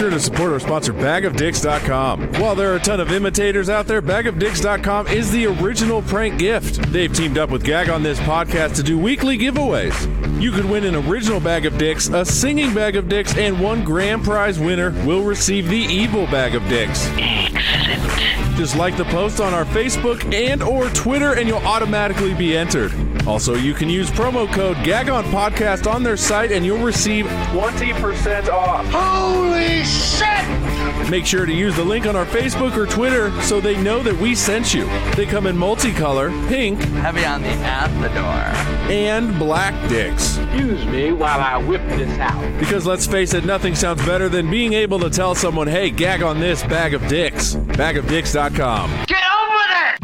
sure to support our sponsor, bagofdicks.com. While there are a ton of imitators out there, bagofdicks.com is the original prank gift. They've teamed up with Gag on This podcast to do weekly giveaways. You could win an original bag of dicks, a singing bag of dicks, and one grand prize winner will receive the evil bag of dicks. Excellent. Just like the post on our Facebook and or Twitter and you'll automatically be entered. Also, you can use promo code GAGONPODCAST on their site and you'll receive 20% off. Holy shit! Make sure to use the link on our Facebook or Twitter so they know that we sent you. They come in multicolor, pink, heavy on the Athador, and black dicks. Excuse me while I whip this out. Because let's face it, nothing sounds better than being able to tell someone, hey, gag on this bag of dicks. Bagofdicks.com. Get over there!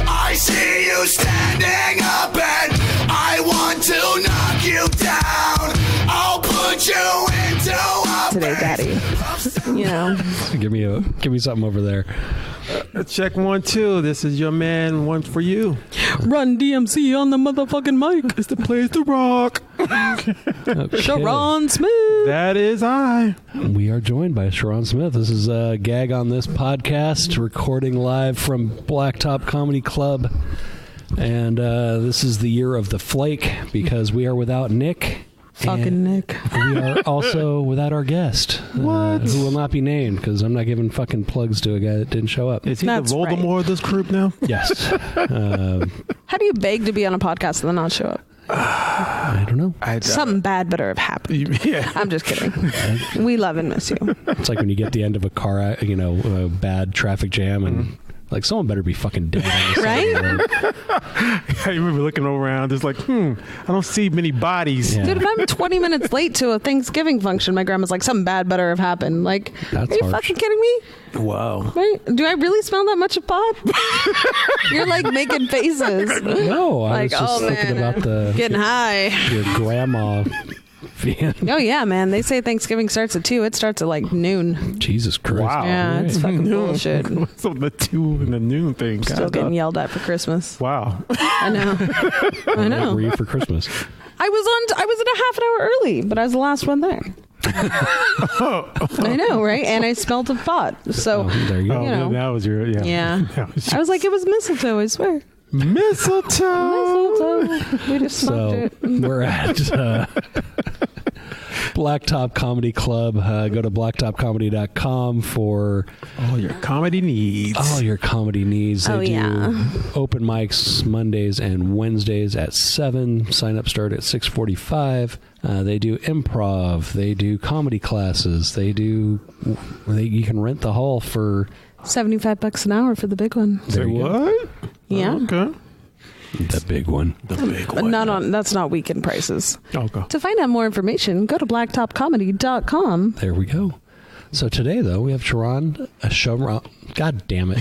I see you standing up and I want to knock you down. I'll put you into a today, Daddy. You know. Give me something over there. Check 1 2. This is your man. One for you. Run DMC on the motherfucking mic. It's the place to rock. Okay. CharRon Smith. That is I. We are joined by CharRon Smith. This is Gag on This podcast, recording live from Blacktop Comedy Club. And this is the year of the flake because we are without Nick. Fucking Nick. We are also without our guest. What? Who will not be named because I'm not giving fucking plugs to a guy that didn't show up. Is he That's the Voldemort of this group now? Yes. How do you beg to be on a podcast and then not show up? I don't know. Something bad better have happened. Yeah. I'm just kidding. We love and miss you. It's like when you get the end of a car, a bad traffic jam and like someone better be fucking dead. On the Right? side of the road. I remember looking around, it's like, I don't see many bodies. Yeah. Dude, if I'm 20 minutes late to a Thanksgiving function, my grandma's like, something bad better have happened. Like, That's are you harsh. fucking kidding me? Wow. Right? Do I really smell that much of pot? You're like making faces. No, I Like, was just oh, thinking man, about Getting high. your grandma being Oh, yeah, man. They say Thanksgiving starts at 2. It starts at like noon. Jesus Christ. Wow. Yeah, it's fucking bullshit. So the 2 and the noon thing. Still getting yelled at for Christmas. Wow. I know. I What know. were you for Christmas? I was in a half an hour early, but I was the last one there. I know, right? And I smelled of pot. So, There you go. you know. That was your, Yeah. That was I was like, it was mistletoe, I swear. mistletoe. Mistletoe. We just smoked So it. we're at Blacktop Comedy Club. Go to blacktopcomedy.com for All your comedy needs. all your comedy needs. They Oh, do yeah. open mics Mondays and Wednesdays at 7. Sign up start at 6:45. They do improv. They do comedy classes. You can rent the hall for $75 an hour for the big one. Say what? Yeah. Okay. the big one. The big But that's not weekend prices. Okay. To find out more information, go to blacktopcomedy.com. There we go. So today, though, we have CharRon, CharRon. God damn it.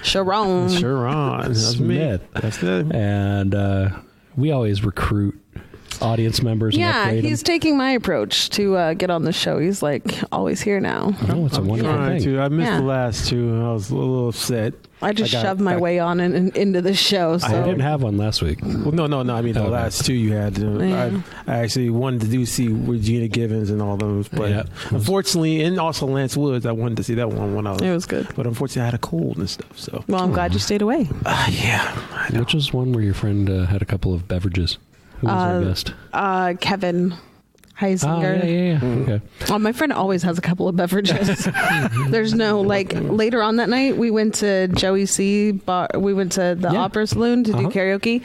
CharRon. CharRon. That's Smith. me. That's it. And we always recruit audience members. And Yeah, upgrade he's them. taking my approach to get on the show. He's like always here now. Oh, it's a wonderful Trying thing. to. I missed Yeah. the last 2. I was a little upset. I just I got- shoved my way on and into the show. So I didn't have one last week. Well, no. I mean, the Okay. last 2 you had. Yeah. I actually wanted to see Regina Givens and all those, but Yeah. unfortunately, and also Lance Woods, I wanted to see that one when I was. it was good. But unfortunately, I had a cold and stuff. So. Well, I'm glad you stayed away. Yeah. I know. Which was one where your friend had a couple of beverages. Who was our guest? Kevin Heisinger. Yeah. Okay. Oh, my friend always has a couple of beverages. There's no later on that night we went to Joey C bar. We went to the Opera Saloon to do karaoke.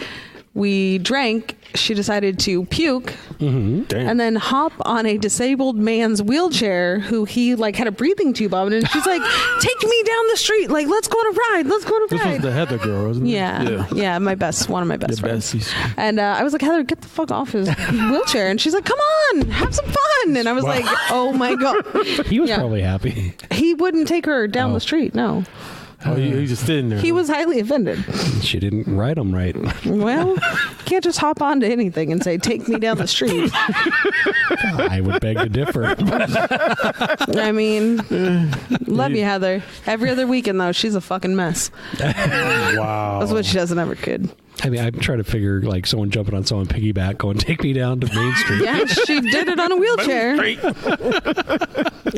We drank. She decided to puke Damn. and then hop on a disabled man's wheelchair who he had a breathing tube on, and she's like, "Take me down the street, let's go on a ride, let's go on a This was ride." the Heather girl, wasn't it? Yeah, one of my best The friends. besties. And I was like, Heather, get the fuck off his wheelchair. And she's like, come on, have some fun. And I was like, oh my God. He was Yeah. probably happy. He wouldn't take her down the street. No. Oh, he's just sitting there. He was highly offended. She didn't write them right. Well, you can't just hop onto anything and say, take me down the street. I would beg to differ. I mean, love you, Heather. Every other weekend, though, she's a fucking mess. Wow. That's what she does in every kid. I mean, I'm trying to figure like someone jumping on someone piggyback going, take me down to Main Street. Yeah, she did it on a wheelchair.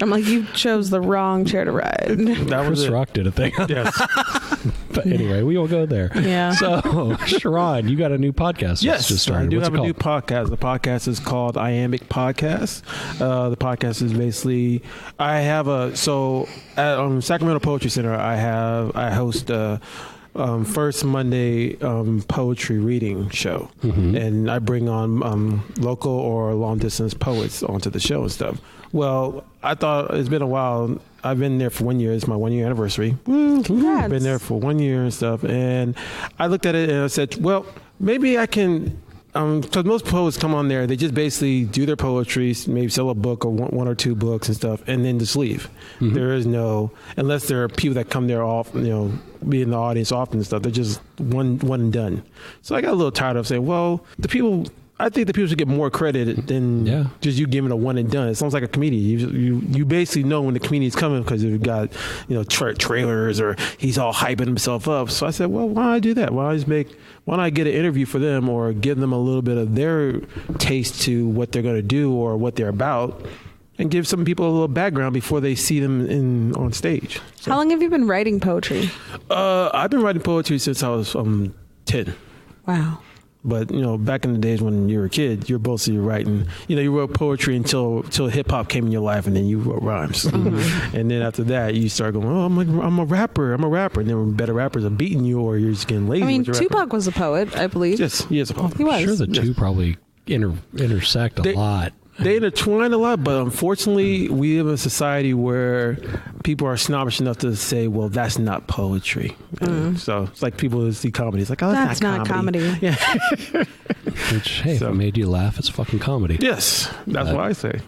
I'm like, you chose the wrong chair to ride. That was Chris Rock did a thing. Yes. But anyway, we will go there. Yeah. So, CharRon, you got a new podcast. Yes, just started. I do What's have it a called? new podcast. The podcast is called Iambic Podcast. The podcast is basically I have at Sacramento Poetry Center. I host first Monday poetry reading show, and I bring on local or long distance poets onto the show and stuff. Well, I thought it's been a while. I've been there for 1 year. It's my 1 year anniversary. Congrats. I've been there for 1 year and stuff. And I looked at it and I said, well, maybe I can, because most poets come on there, they just basically do their poetry, maybe sell a book or one or two books and stuff, and then just leave. There is no, unless there are people that come there off, be in the audience often and stuff, they're just one and done. So I got a little tired of saying, well, I think the people should get more credit than just you giving a one and done. It sounds like a comedian. You basically know when the comedian's coming because you've got trailers or he's all hyping himself up. So I said, well, why don't I do that? Why don't I get an interview for them or give them a little bit of their taste to what they're going to do or what they're about, and give some people a little background before they see them on stage. So, how long have you been writing poetry? I've been writing poetry since I was 10. Wow. But, back in the days when you were a kid, you're mostly writing, you wrote poetry until hip hop came in your life, and then you wrote rhymes. And then after that, you start going, oh, I'm a rapper. And then better rappers are beating you, or you're just getting lazy. I mean, with your Tupac rapper. was a poet, I believe. Yes, he is a poet. He was. I'm sure the two probably intersect a lot. They intertwine a lot, but unfortunately, we live in a society where people are snobbish enough to say, well, that's not poetry. So it's like people who see comedy. It's like, oh, that's not comedy. Yeah. Which, hey, if it made you laugh, it's fucking comedy. Yes, that's what I say.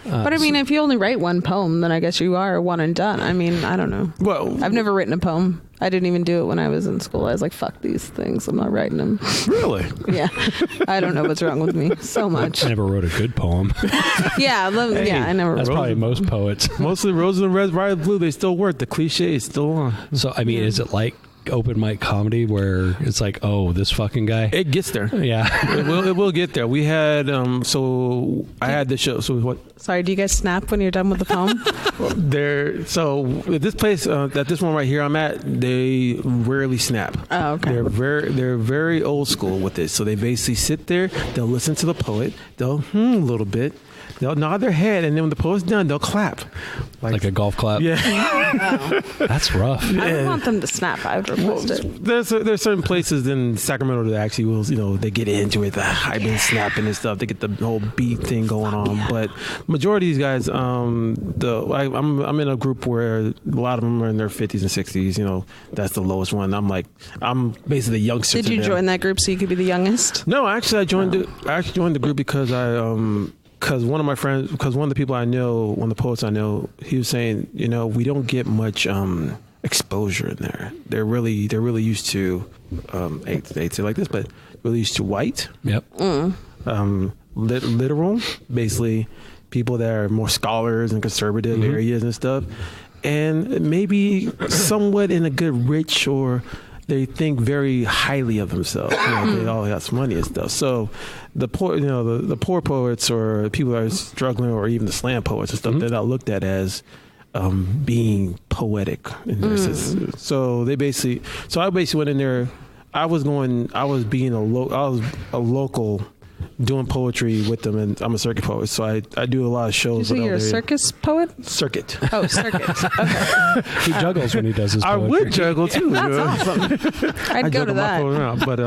But I mean, if you only write one poem, then I guess you are one and done. I mean, I don't know. Well, I've never written a poem. I didn't even do it when I was in school. I was like, fuck these things. I'm not writing them. Really? Yeah. I don't know what's wrong with me so much. I never wrote a good poem. I never That's wrote. probably most poets. Mostly Roses and Reds, Violet Blue, they still work. The cliche is still on. So, I mean, is it like open mic comedy where it's like, oh, this fucking guy? It gets there. Yeah. It will get there. We had, I had the show. So what? Sorry, do you guys snap when you're done with the poem? So at this place, at this one right here I'm at, they rarely snap. Oh, okay. They're very old school with it. So they basically sit there, they'll listen to the poet, they'll a little bit, they'll nod their head, and then when the poet's done, they'll clap. Like a golf clap? Yeah. That's rough. I would want them to snap. I would request it. There's certain places in Sacramento that actually will, they get into it, the hype and snapping and stuff. They get the whole beat thing going on. But majority of these guys, I'm in a group where a lot of them are in their 50s and 60s. That's the lowest one. I'm basically the youngster. Did you join that group so you could be the youngest? No, actually, I joined the group because because one of my friends, because one of the people I know, one of the poets I know, he was saying, we don't get much exposure in there. They're really used to, I hate to say it like this, but really used to white. Yep. Literal, basically people that are more scholars and conservative areas and stuff, and maybe somewhat in a good rich or they think very highly of themselves. They all got some money and stuff. So the poor, the poor poets or people that are struggling, or even the slam poets and stuff, they're not looked at as being poetic. So I basically went in there. I was being a local. Doing poetry with them, and I'm a circuit poet, so I do a lot of shows. So you're a circus poet? Circuit. Oh, circuit. Okay. He juggles when he does his poetry. I would juggle too. That's awesome. I'd go to that. Around, but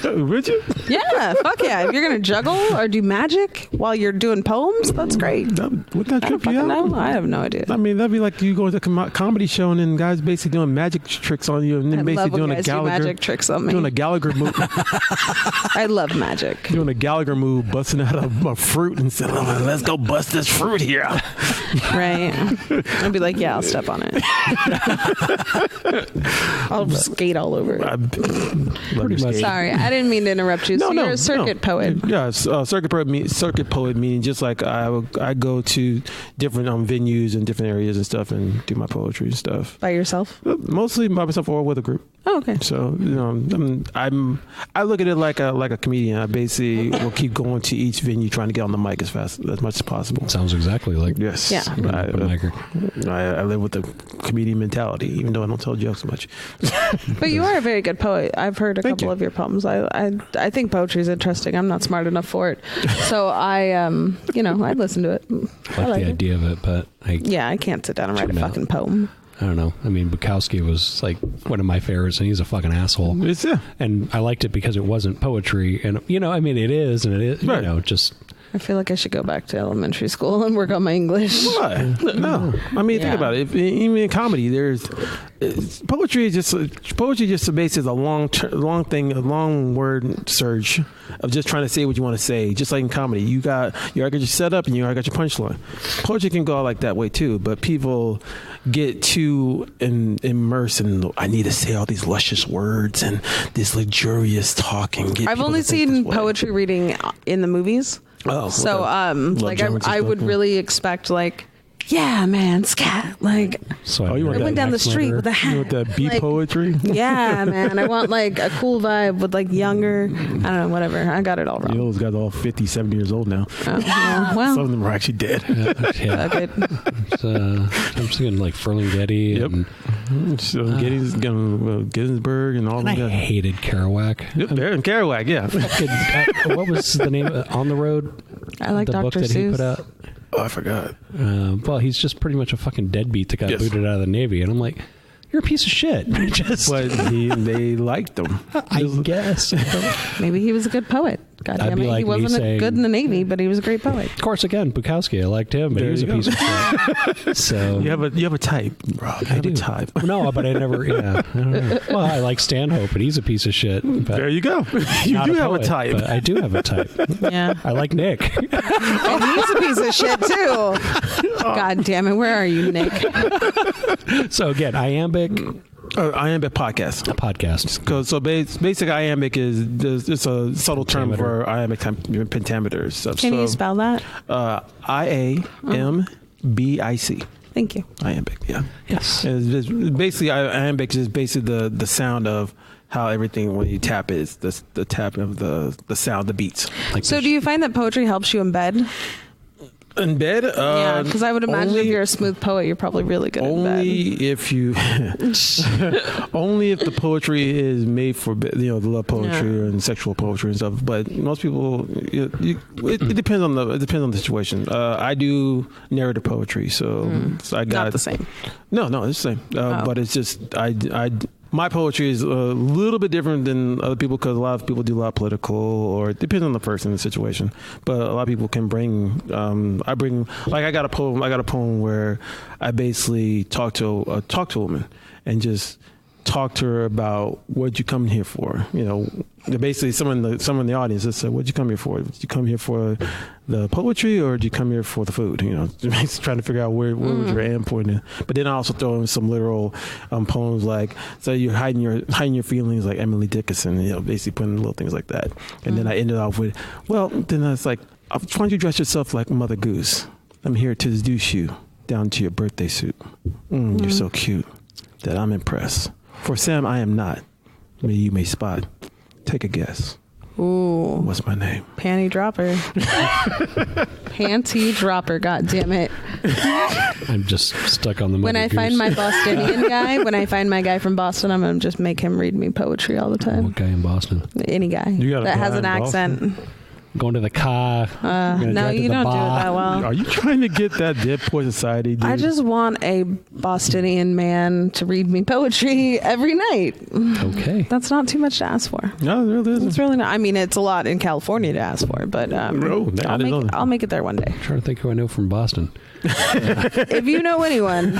would you? Yeah, fuck yeah. If you're gonna juggle or do magic while you're doing poems, that's great. Would that trip you out? No, I have no idea. I mean, that'd be like you going to a comedy show and then guys basically doing magic tricks on you, and then basically doing a Gallagher magic tricks on me. doing a Gallagher movie. I love magic. Doing a Gallagher move, busting out a fruit and saying, let's go bust this fruit here. Right. I'd be like, yeah, I'll step on it. I'll skate all over it. Pretty much. Sorry, I didn't mean to interrupt you. So you're a circuit poet. Yeah, circuit poet meaning just like I go to different venues in different areas and stuff and do my poetry and stuff. By yourself? Mostly by myself or with a group. Oh, okay. So I look at it like a comedian. I basically will keep going to each venue trying to get on the mic as much as possible. Sounds exactly like yes. Yeah. I live with the comedian mentality, even though I don't tell jokes much. But you are a very good poet. I've heard a couple of your poems. I think poetry is interesting. I'm not smart enough for it, so I'd listen to it. I like the idea of it, but I can't sit down and write a fucking poem. I don't know. I mean, Bukowski was like one of my favorites, and he's a fucking asshole. And I liked it because it wasn't poetry, and it is, and it is, right. Just. I feel like I should go back to elementary school and work on my English. What? No. I mean, think about it. Even in comedy, poetry is just basically a long word surge of just trying to say what you want to say. Just like in comedy, you got your setup and you got your punchline. Poetry can go out like that way too, but people get too immersed in, I need to say all these luscious words and this luxurious talking. I've only seen poetry reading in the movies. Oh, so I would really expect like, yeah, man, scat. Like, so I went down the street with a hat. You want that beat poetry? Yeah, man. I want like a cool vibe with like younger, I don't know, whatever. I got it all wrong. Those guys are all 50, 70 years old now. Yeah, well. Some of them are actually dead. I'm thinking like Ferlinghetti. Yep. And, so Gettysburg and all and of I that. hated Kerouac. Yep, there in Kerouac, yeah. What was the name of On the Road? I like the Dr. book that Seuss. he put out. Oh, I forgot. Well, he's just pretty much a fucking deadbeat that got booted out of the Navy, and I'm like, you're a piece of shit. But they liked him. I guess. Maybe he was a good poet. God damn it. Like he wasn't good in the Navy, but he was a great poet. Of course, again, Bukowski. I liked him, but he was a piece of shit. So you have a type, Rob. I do. A type. No, but I never. Yeah. I don't know. Well, I like Stanhope, but he's a piece of shit. There you go. You do have a type. But I do have a type. Yeah. I like Nick. And he's a piece of shit too. God damn it. Where are you, Nick? So again, Iambic. Iambic podcast. A podcast. So basic Iambic is it's a subtle term for Iambic pentameters. So, Can you spell that? IAMBIC. Thank you. Iambic, yeah. Yes. It's basically, Iambic is basically the sound of how everything when you tap is the tap of the sound, the beats. Like so do you find that poetry helps you in bed? In bed? Yeah, because I would imagine if you're a smooth poet, you're probably really good in bed. Only if the poetry is made for the love poetry and sexual poetry and stuff. But most people, it depends on the situation. I do narrative poetry, so I got not the same. No, it's the same. But it's just my poetry is a little bit different than other people because a lot of people do a lot of political, or it depends on the person and the situation. But a lot of people can bring. I got a poem where I basically talk to a woman and just talk to her about what you come here for. Basically, someone in the audience just said, "What'd you come here for? Did you come here for the poetry, or did you come here for the food?" Trying to figure out where was your end point. But then I also throw in some literal poems like, so you're hiding your feelings, like Emily Dickinson. Basically putting little things like that. And then I ended off with, well, then I was like, why don't you dress yourself like Mother Goose? I'm here to seduce you down to your birthday suit. You're so cute that I'm impressed. For Sam, I am not. Maybe you may spot. Take a guess. Ooh. What's my name? Panty dropper. Panty dropper, god damn it. I'm just stuck on the When I find my Bostonian guy, when I find my guy from Boston, I'm going to just make him read me poetry all the time. What guy in Boston? Any guy that has an accent. Going to the car. No, you don't do it that well. Are you trying to get that Deadpool Society, dude? I just want a Bostonian man to read me poetry every night. Okay. That's not too much to ask for. No, it really isn't. It's really not. I mean, it's a lot in California to ask for, but I'll make it there one day. I'm trying to think who I know from Boston. If you know anyone,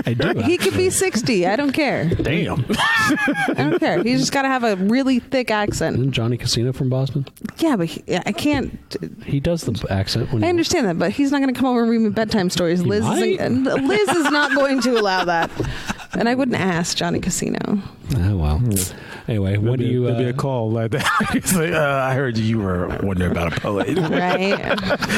I do. he could be 60. I don't care. Damn. I don't care. He's just got to have a really thick accent. Isn't Johnny Casino from Boston? Yeah, but can't. He does the accent. When I understand that, but he's not going to come over and read me bedtime stories. Liz is not going to allow that. And I wouldn't ask Johnny Casino. Oh, well. Anyway, what do you... There'd be a call like that. It's like, I heard you were wondering about a poet. Right.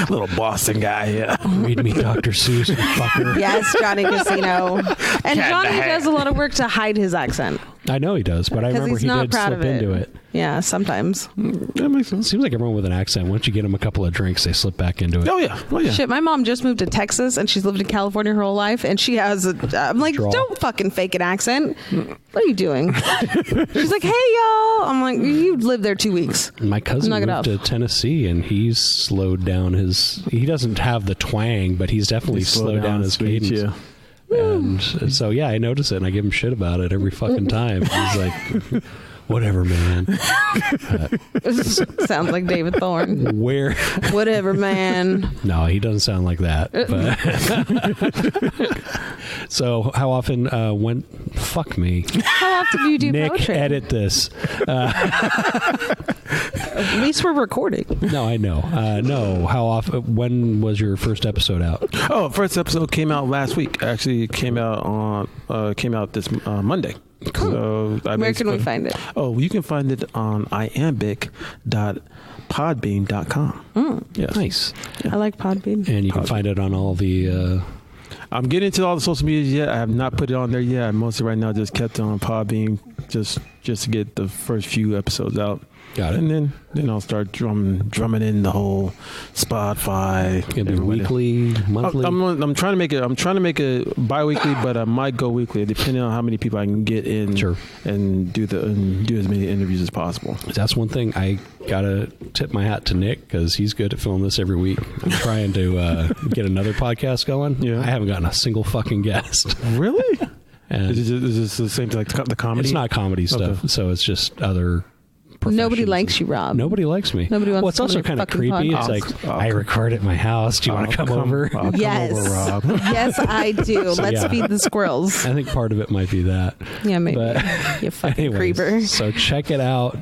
Little Boston guy, yeah. Read me Dr. Seuss, you fucker. Yes, Johnny Casino. And Johnny does a lot of work to hide his accent. I know he does, but I remember he did slip into it. Yeah, sometimes. That makes sense. Seems like everyone with an accent, once you get them a couple of drinks, they slip back into it. Oh, yeah. Shit, my mom just moved to Texas, and she's lived in California her whole life, and she has I'm like, don't fucking fake an accent. What are you doing? She's like, hey, y'all. I'm like, you lived there 2 weeks. My cousin moved to Tennessee, and he's slowed down he doesn't have the twang, but he's definitely slowed down his cadence. Yeah. And so, yeah, I notice it, and I give him shit about it every fucking time. He's like... Whatever, man. Sounds like David Thorne. Where? Whatever, man. No, he doesn't sound like that. But so, how often fuck me. How often do you do Nick, poetry? edit this. At least we're recording. No, I know. No, how often? When was your first episode out? Oh, first episode came out last week. Actually, came out this Monday. Cool. So where can we find it? Oh, you can find it on iambic.podbean.com. Yeah, nice. Yeah. I like Podbean. And you can find it on all the... I'm getting into all the social media yet. I have not put it on there yet. I mostly right now just kept it on Podbean just to get the first few episodes out. Got it. And then I'll start drumming in the whole Spotify. It'll be weekly, monthly. I'm trying to make it bi-weekly, but I might go weekly depending on how many people I can get in. Sure. And do as many interviews as possible. That's one thing I gotta tip my hat to Nick, because he's good at filming this every week. I'm trying to get another podcast going. Yeah. I haven't gotten a single fucking guest. Really? And is this the same thing like the comedy? It's not comedy stuff, okay. So it's just other. Nobody likes you, Rob. Nobody likes me. Nobody wants. Well, it's also kind of creepy. It's like I record at my house. Do you want to come over? Yes, come over, Rob. Yes, I do. So, Let's feed the squirrels. I think part of it might be that. Yeah, maybe. But you fucking anyways, creeper. So check it out.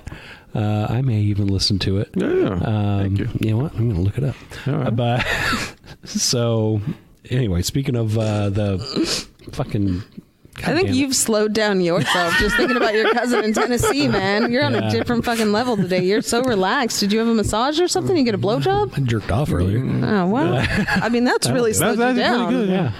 I may even listen to it. Yeah. Thank you. You know what? I'm going to look it up. All right. But so anyway, speaking of the fucking. I think you've slowed down yourself just thinking about your cousin in Tennessee, man. You're on a different fucking level today. You're so relaxed. Did you have a massage or something? You get a blowjob? I jerked off earlier. Oh, well. I mean, that's really slowed you down. Pretty good, yeah.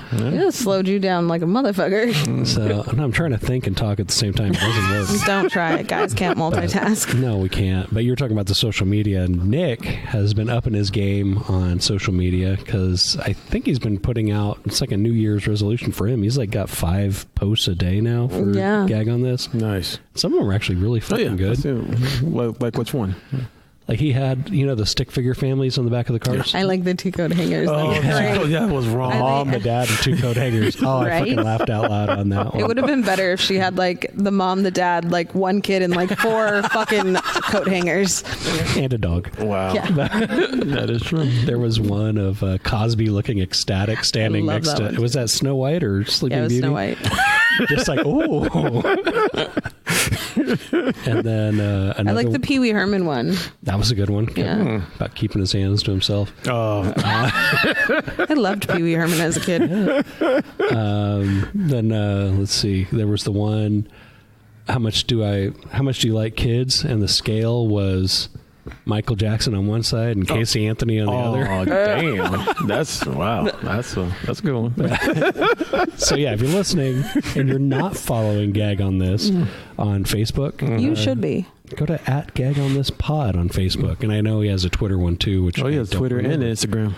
It slowed you down like a motherfucker. So I'm trying to think and talk at the same time. It doesn't work. Don't try it. Guys can't multitask. No, we can't. But you were talking about the social media. Nick has been upping his game on social media, because I think he's been putting out, it's like a New Year's resolution for him. He's like got 5 posts a day now for Gag on This. Nice. Some of them are actually really fucking good. Like which one? Like he had, the stick figure families on the back of the cars. I like the 2 coat hangers. Oh, that was wrong. Mom, the dad, and 2 coat hangers. Oh, Right? I fucking laughed out loud on that one. It would have been better if she had like the mom, the dad, like 1 kid, and like 4 fucking coat hangers. And a dog. Wow. Yeah. That is true. There was one of Cosby looking ecstatic standing next to, was that Snow White or Sleeping Yeah, it was Beauty? Snow White. Just like, oh. And then another. I like the Pee Wee Herman one. That was a good one. Yeah. About keeping his hands to himself. Oh. I loved Pee Wee Herman as a kid. Then let's see. There was the one. How much do you like kids? And the scale was Michael Jackson on one side and Casey Anthony on the other. Oh, damn. That's wow. That's a good one. So yeah, if you're listening and you're not following Gag on This on Facebook, You should be. Go to @GagOnThisPod on Facebook, and I know he has a Twitter one too. Which he has Twitter and Instagram.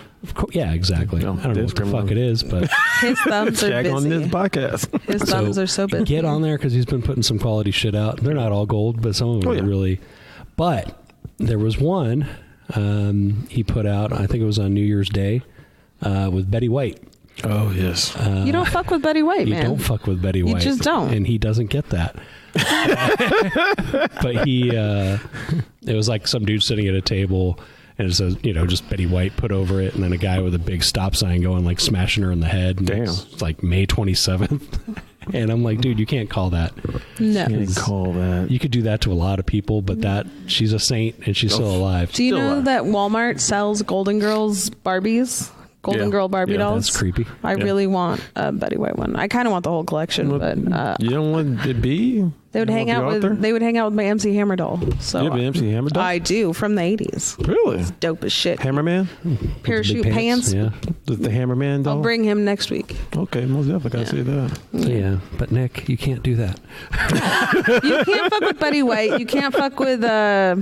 Yeah, exactly. I don't know what the fuck it is, but His thumbs are Gag on busy. this podcast. His thumbs are so busy. get on there, because he's been putting some quality shit out. They're not all gold, but some of them are really. But there was one he put out, I think it was on New Year's Day, with Betty White. Oh, yes. You don't fuck with Betty White, man. You don't fuck with Betty White. You just don't. And he doesn't get that. But it was like some dude sitting at a table, and it says, just Betty White put over it, and then a guy with a big stop sign going, like smashing her in the head. And Damn. It's like May 27th. And I'm like, dude, you can't call that. No. You can't call that. You could do that to a lot of people, but she's a saint and she's still alive. Do you know that Walmart sells Golden Girls Barbies? Golden Girl Barbie dolls. That's creepy. I really want a Betty White one. I kind of want the whole collection, but you don't want it be? They would hang out with. They would hang out with my MC Hammer doll. So you have an MC Hammer doll? I do, from the 80s. Really? It's dope as shit. Hammerman? Parachute pants. Yeah. The Hammerman doll? I'll bring him next week. Okay, most definitely gotta see that. Yeah, but Nick, you can't do that. You can't fuck with Betty White. You can't fuck with I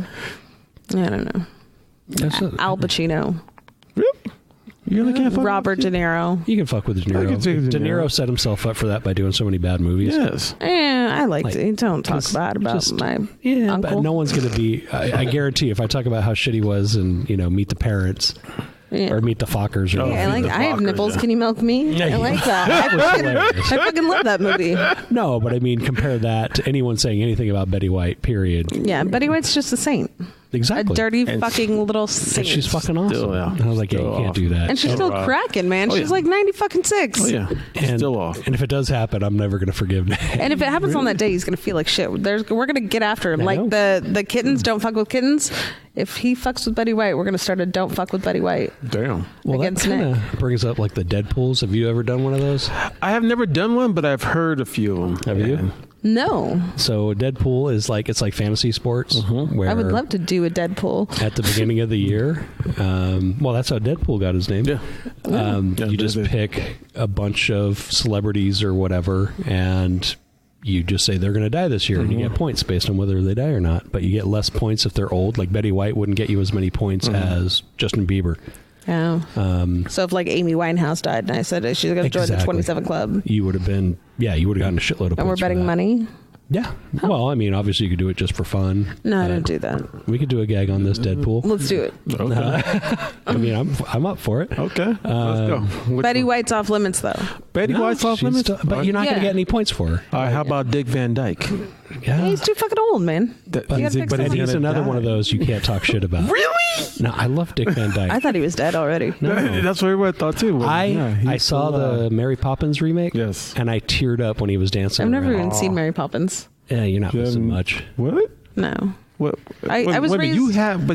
don't know. Al Pacino. Really? You really can't fuck Robert De Niro. You can fuck with De Niro. De Niro set himself up for that by doing so many bad movies. Yes. I liked it. Don't talk bad about my uncle. But no one's going to be. I guarantee if I talk about how shit he was and Meet the Parents. Yeah. Or Meet the Fockers. Or I have nipples. Yeah. Can you milk me? I like that. I fucking love that movie. No, but I mean, compare that to anyone saying anything about Betty White, period. Yeah, Betty White's just a saint. Exactly. A dirty fucking little saint. And she's fucking awesome. Still, yeah. And I was like, you can't do that. And she's still cracking, man. She's like 96. Oh, yeah. And, still off. And if it does happen, I'm never going to forgive Nick. And if it happens on that day, he's going to feel like shit. We're going to get after him. Like the kittens don't fuck with kittens. If he fucks with Betty White, we're going to start a don't fuck with Betty White. Damn. Well, that kind of brings up like the Deadpools. Have you ever done one of those? I have never done one, but I've heard a few of them. Have you? No. So Deadpool is it's like fantasy sports. Where I would love to do a Deadpool. At the beginning of the year. That's how Deadpool got his name. Yeah. You just pick a bunch of celebrities or whatever, and you just say they're going to die this year, and you get points based on whether they die or not. But you get less points if they're old. Like Betty White wouldn't get you as many points as Justin Bieber. Yeah. So if like Amy Winehouse died and I said she's going to join the 27 Club, you would have been, you would have gotten a shitload of points. And we're betting money? Yeah. Oh. Well, I mean, obviously you could do it just for fun. No, I don't do that. We could do a gag on this Deadpool. Let's do it. Okay. I mean, I'm up for it. Okay. Let's go. Betty White's off limits, though. Betty White's off limits? But you're not going to get any points for her. All right, how about Dick Van Dyke? Yeah. He's too fucking old, man. But he's another one of those you can't talk shit about. Really? No, I love Dick Van Dyke. I thought he was dead already. No. That's what everybody thought, too. I saw the Mary Poppins remake. Yes. And I teared up when he was dancing I've never around. even seen Mary Poppins. Yeah, you're not missing much. What? No. What? I was raised... You have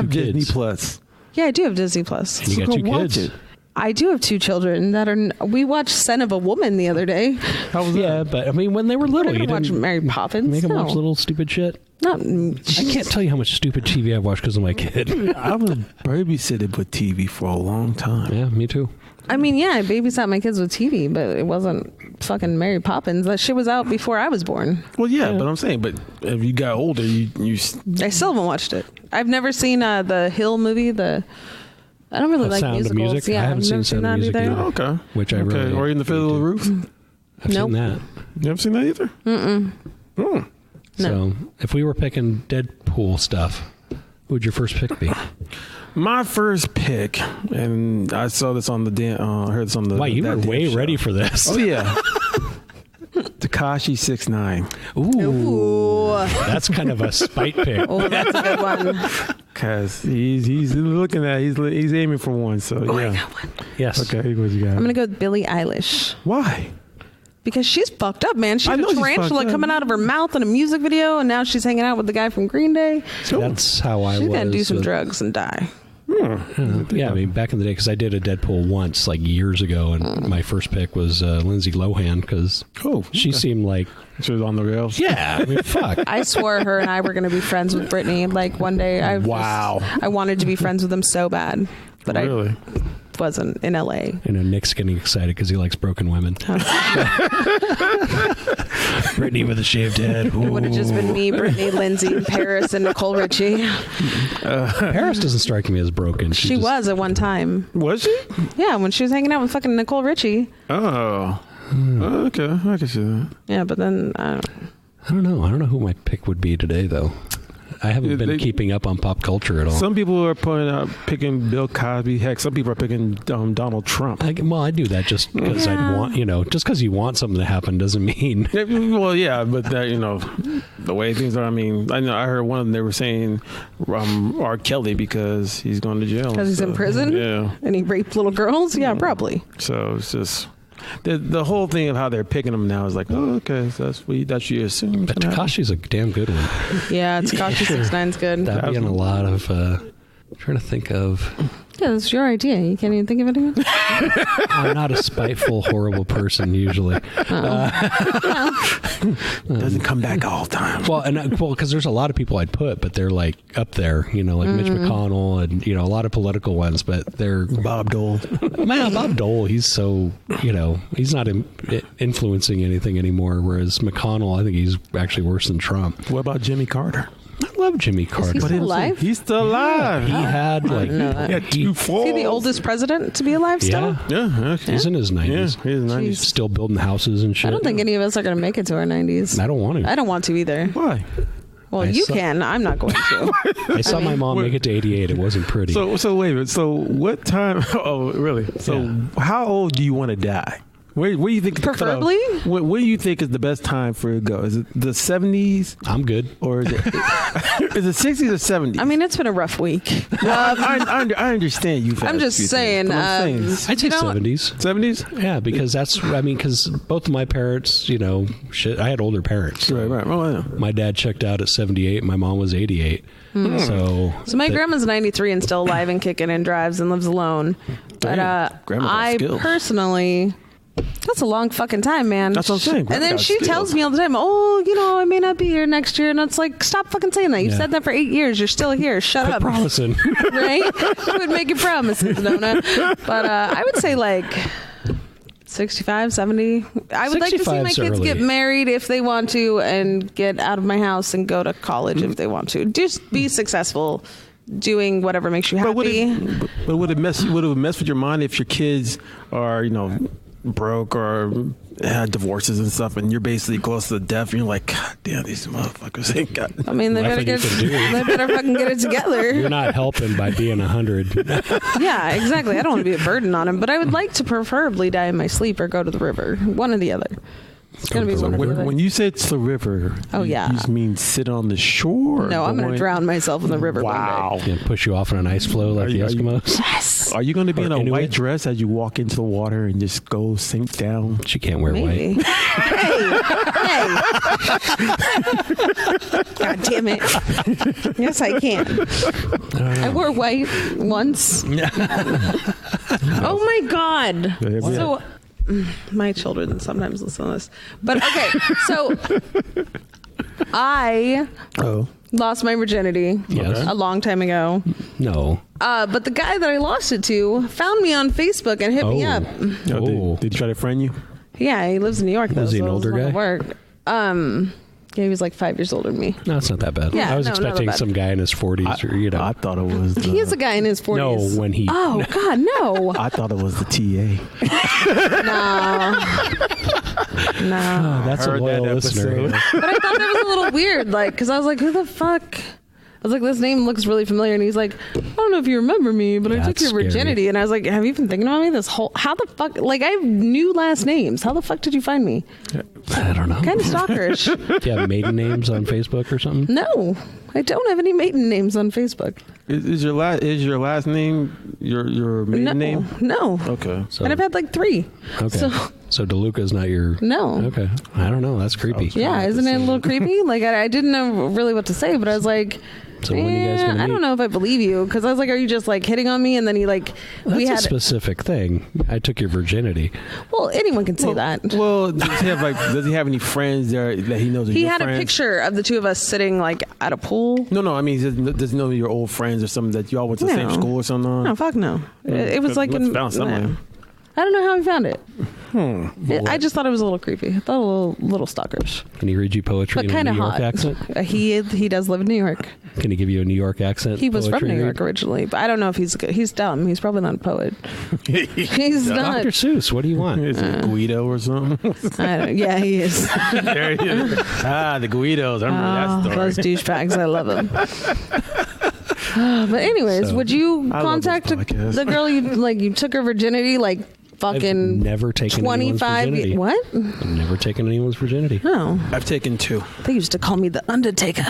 Disney kids. Plus. Yeah, I do have Disney Plus. And you got 2 kids. I do have 2 children that are... We watched Son of a Woman the other day. How was that? Yeah, but I mean, when they were little, you didn't watch Mary Poppins. Make them watch little stupid shit. No, I can't tell you how much stupid TV I've watched because of my kid. I was babysitting with TV for a long time. Yeah, me too. I mean, yeah, I babysat my kids with TV, but it wasn't fucking Mary Poppins. That shit was out before I was born. Well, yeah, but I'm saying, but if you got older, you I still haven't watched it. I've never seen the Hill movie. I don't really like Sound musicals. of Music? Yeah, I haven't seen seen Sound of Music either. either. Oh, okay. Which I really... Or In the Fiddle of the Roof? I've seen that. You haven't seen that either? Mm-mm. Oh. So, if we were picking Deadpool stuff, who would your first pick be? My first pick, and I saw this on I heard this on the... Wow, you were way show. ready for this. Oh, yeah. Tekashi 6ix9ine. Ooh. That's kind of a spite pick. Oh, that's a good one. Because he's looking at... He's aiming for one, so yeah. I got one. Yes. Okay, what you got? I'm going to go with Billie Eilish. Why? Because she's fucked up, man. She had a she's tarantula fucked up. coming out of her mouth in a music video, and now she's hanging out with the guy from Green Day. That's how I was. She's going to do some drugs and die. Yeah, I mean, back in the day, because I did a Deadpool once, like years ago, and my first pick was Lindsay Lohan, because she seemed like... She was on the rails? Yeah, I mean, fuck. I swore her and I were going to be friends with Britney. Like, one day, I wanted to be friends with him so bad, but really? I wasn't in L.A. Nick's getting excited because he likes broken women. Britney with a shaved head. Ooh. It would have just been me, Britney, Lindsay, Paris, and Nicole Richie. Paris doesn't strike me as broken. She was at one time. Was she? Yeah, when she was hanging out with fucking Nicole Richie. Oh. Okay, I can see that. Yeah, but then I don't know. I don't know who my pick would be today, though. I haven't been keeping up on pop culture at all. Some people are picking Bill Cosby. Heck, some people are picking Donald Trump. I do that just because I'd want, just because you want something to happen doesn't mean. Well, yeah, but that, the way things are. I mean, I heard one of them. They were saying R. Kelly because he's going to jail because he's in prison. Yeah, and he raped little girls. Yeah, probably. So it's just. the whole thing of how they're picking them now is like, oh, okay, so that's what you assume. But Tekashi's a damn good one. Yeah, Tekashi 6ix9ine's good. That'd be in a lot of. Trying to think of. Yeah, that's your idea. You can't even think of anyone. I'm not a spiteful, horrible person usually. Doesn't come back all the time. Well, because there's a lot of people I'd put, but they're like up there, you know, like Mitch McConnell and a lot of political ones, but they're Bob Dole. Man, Bob Dole, he's so he's not influencing anything anymore. Whereas McConnell, I think he's actually worse than Trump. What about Jimmy Carter? I love Jimmy Carter. Is he still alive? He's still alive. He had like He had 2 falls. Is he the oldest president to be alive still? Yeah, actually. He's in his 90s. Yeah, he's in his 90s. Still building houses and shit. I don't think any of us are going to make it to our 90s. I don't want to. I don't want to either. Why? Well, you can. I'm not going to. I saw my mom make it to 88. It wasn't pretty. So wait a minute. So what time? Oh, really? So how old do you want to die? Where do you think? Preferably? What do you think is the best time for it to go? Is it the 70s? I'm good. Or is it 60s or 70s? I mean, it's been a rough week. I understand you. I'm just saying. I'd say 70s. 70s? Yeah, because because both of my parents, I had older parents. Right. Oh, yeah. My dad checked out at 78. My mom was 88. So my grandma's 93 and still alive and kicking and drives and lives alone. But I personally... That's a long fucking time, man. That's what I'm saying. And then she tells me all the time, I may not be here next year. And it's like, stop fucking saying that. You've said that for 8 years. You're still here. Shut up. Promising. Right? You would make your promises, Nona. But I would say like 65, 70. I would like to see my kids get married if they want to and get out of my house and go to college if they want to. Just be successful doing whatever makes you happy. But would it mess with your mind if your kids are, broke or had divorces and stuff, and you're basically close to death, and you're like, God damn, these motherfuckers ain't got. I mean, they better fucking get it together. You're not helping by being 100. Yeah, exactly. I don't want to be a burden on him, but I would like to preferably die in my sleep or go to the river. One or the other. It's going to be one or the other. When you say it's the river, you just mean sit on the shore? No, I'm going to drown myself in the river one day. Yeah, push you off on an ice floe like the Eskimos? Yes! Are you going to be in a white dress as you walk into the water and just go sink down? She can't wear white. Hey! God damn it. Yes, I can. I wore white once. Oh my God. So... my children sometimes listen to this. But okay, so I lost my virginity a long time ago. No. But the guy that I lost it to found me on Facebook and hit me up. Did he try to friend you? Yeah, he lives in New York though. Was he an older guy? Work. Yeah, he was like 5 years older than me. No, it's not that bad. Yeah, I was expecting some guy in his 40s or I thought it was he is a guy in his 40s. No, when he Oh God, no. I thought it was the TA. No. Oh, that's a loyal listener. But I thought that was a little weird, like, because I was like, who the fuck? I was like, this name looks really familiar. And he's like, I don't know if you remember me, but I took your virginity. Scary. And I was like, have you been thinking about me this whole... How the fuck... Like, I have new last names. How the fuck did you find me? I don't know. Kind of stalkerish. Do you have maiden names on Facebook or something? No. I don't have any maiden names on Facebook. Is your last name your maiden name? No. Okay. And I've had like 3. Okay. So DeLuca's not your... No. Okay. I don't know. That's creepy. Yeah, isn't it a little creepy? Like, I didn't know really what to say, but I was like... So when you guys gonna meet? I don't know if I believe you, because I was like, are you just like hitting on me? And then he like... That's a specific thing. I took your virginity. Well, anyone can say that. Well, does he have any friends there that he knows? He had a picture of the two of us sitting like at a pool. No. I mean, does he know your old friends or something that y'all went to the same school or something? No, fuck no. It was like found something. I don't know how he found it. I just thought it was a little creepy. I thought a little stalkerish. Can he read you poetry in a New York accent? He does live in New York. Can he give you a New York accent? He was from New York originally, but I don't know if he's good. He's dumb. He's probably not a poet. He's not. Dr. Seuss, what do you want? Is it Guido or something? Yeah, he is. There he is. The Guidos. I remember that story. Those douchebags. I love them. But anyways, would you contact the girl you took her virginity like fucking I've never taken 25 anyone's virginity. What? I've never taken anyone's virginity. No. I've taken 2. They used to call me the Undertaker.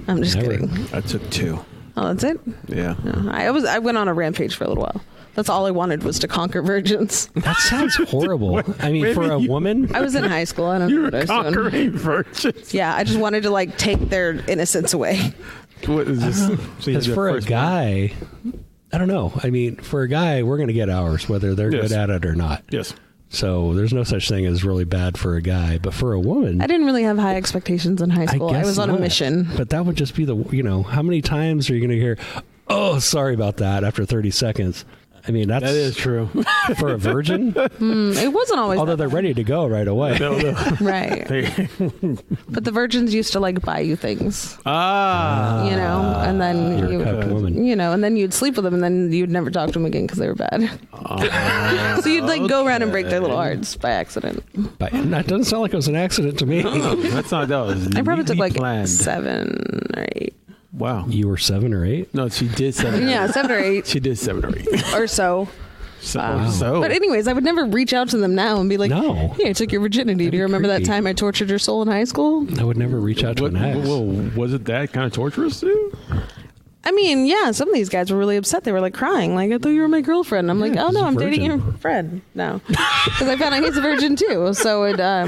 I'm just kidding. I took 2. Oh, that's it? Yeah. No, I went on a rampage for a little while. That's all I wanted was to conquer virgins. That sounds horrible. I mean, for a woman, I was in high school. I don't know what I was doing. Conquering virgins. Yeah, I just wanted to like take their innocence away. What is this? because for a guy, I don't know. I mean, for a guy, we're going to get ours, whether they're good at it or not. Yes. So there's no such thing as really bad for a guy. But for a woman, I didn't really have high expectations in high school. I was on a mission. But that would just be how many times are you going to hear, oh, sorry about that, after 30 seconds? I mean, that is true. For a virgin. It wasn't always. Although they're ready to go right away. Right. But the virgins used to like buy you things. And then you're a kept woman. And then you'd sleep with them, and then you'd never talk to them again because they were bad. So you'd like go around and break their little hearts by accident. That doesn't sound like it was an accident to me. That's not that. I probably took like planned. 7 or 8. Wow. You were 7 or 8? No, she did 7. Yeah, 7 or 8. She did 7 or 8. Or so. So. But anyways, I would never reach out to them now and be like, No. "Hey, I took your virginity. Do you remember that time I tortured your soul in high school?" I would never reach out to an ex. Whoa, was it that kind of torturous too? I mean, yeah, some of these guys were really upset. They were like crying, like, "I thought you were my girlfriend." I'm like, "Oh no, I'm dating your friend now," because I found out he's a virgin too. So it, yeah,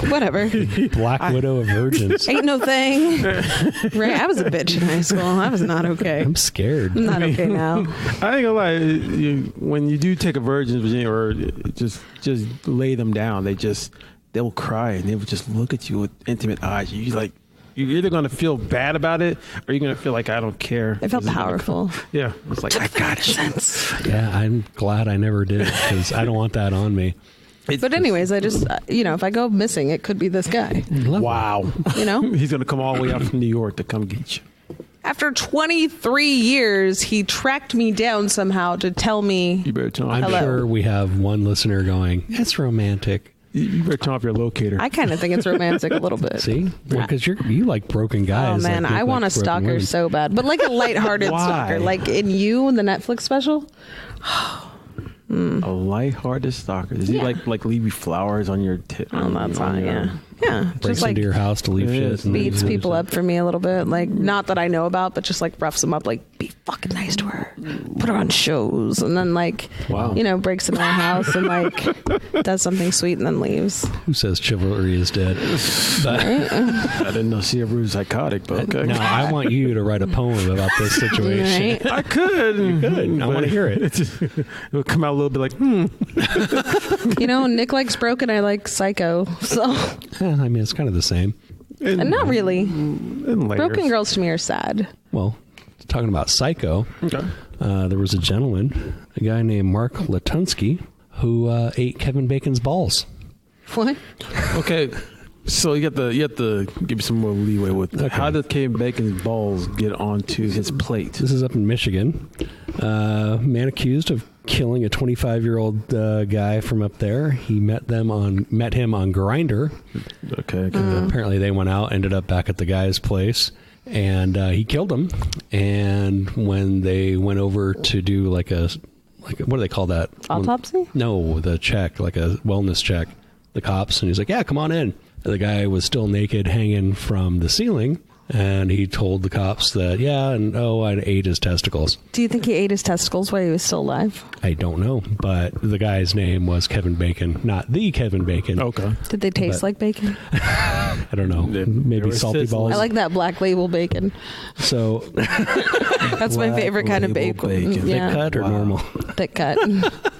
whatever. Black widow of virgins. Ain't no thing. Right? I was a bitch in high school. I was not okay. I'm scared. I'm not okay now. I ain't gonna lie. When you do take a virgin's virginity or just lay them down, they'll cry and they will just look at you with intimate eyes. You're either going to feel bad about it or you're going to feel like I don't care. It felt powerful. Yeah. It's like, I got it. Yeah, I'm glad I never did because I don't want that on me. But anyways, I just, if I go missing, it could be this guy. Wow. He's going to come all the way out from New York to come get you. After 23 years, he tracked me down somehow to tell me. You better turn off. I'm sure we have one listener going, that's romantic. You better turn off your locator. I kind of think it's romantic a little bit. See? Because you like broken guys. Oh, man. Like I want a stalker women. so bad. But like a lighthearted stalker. Like in You, the Netflix special. A lighthearted stalker. Does he like leave you flowers on your tip? Oh, that's fine. Yeah. Yeah. Breaks into your house to leave shit. Beats people up for me a little bit. Like, not that I know about, but just like roughs them up. Like, be fucking nice to her. Put her on shows. And then like, breaks into my house and like does something sweet and then leaves. Who says chivalry is dead? But, I didn't know she was psychotic, but okay. No, I want you to write a poem about this situation. Right? I could. You could. I want to hear it. It'll come out a little bit like, Nick likes Broken. I like Psycho. So. I mean, it's kind of the same. And not really. Broken Broken girls to me are sad. Well, talking about Psycho, there was a gentleman, a guy named Mark Latunsky, who ate Kevin Bacon's balls. What? Okay, so you have to give me some more leeway with that. Okay. How did Kevin Bacon's balls get onto his plate? This is up in Michigan. Man accused of killing a 25-year-old guy from up there. He met him on Grindr. Okay. Apparently they went out, ended up back at the guy's place, and he killed him. And when they went over to do like what do they call that? Autopsy? No, the check, like a wellness check. The cops, and he's like, yeah, come on in. And the guy was still naked, hanging from the ceiling. And he told the cops that, I ate his testicles. Do you think he ate his testicles while he was still alive? I don't know, but the guy's name was Kevin Bacon, not the Kevin Bacon. Okay. Did they taste like bacon? I don't know. Maybe salty balls. I like that Black Label bacon. So that's my favorite kind of bacon. Yeah. Thick cut or normal? Thick cut.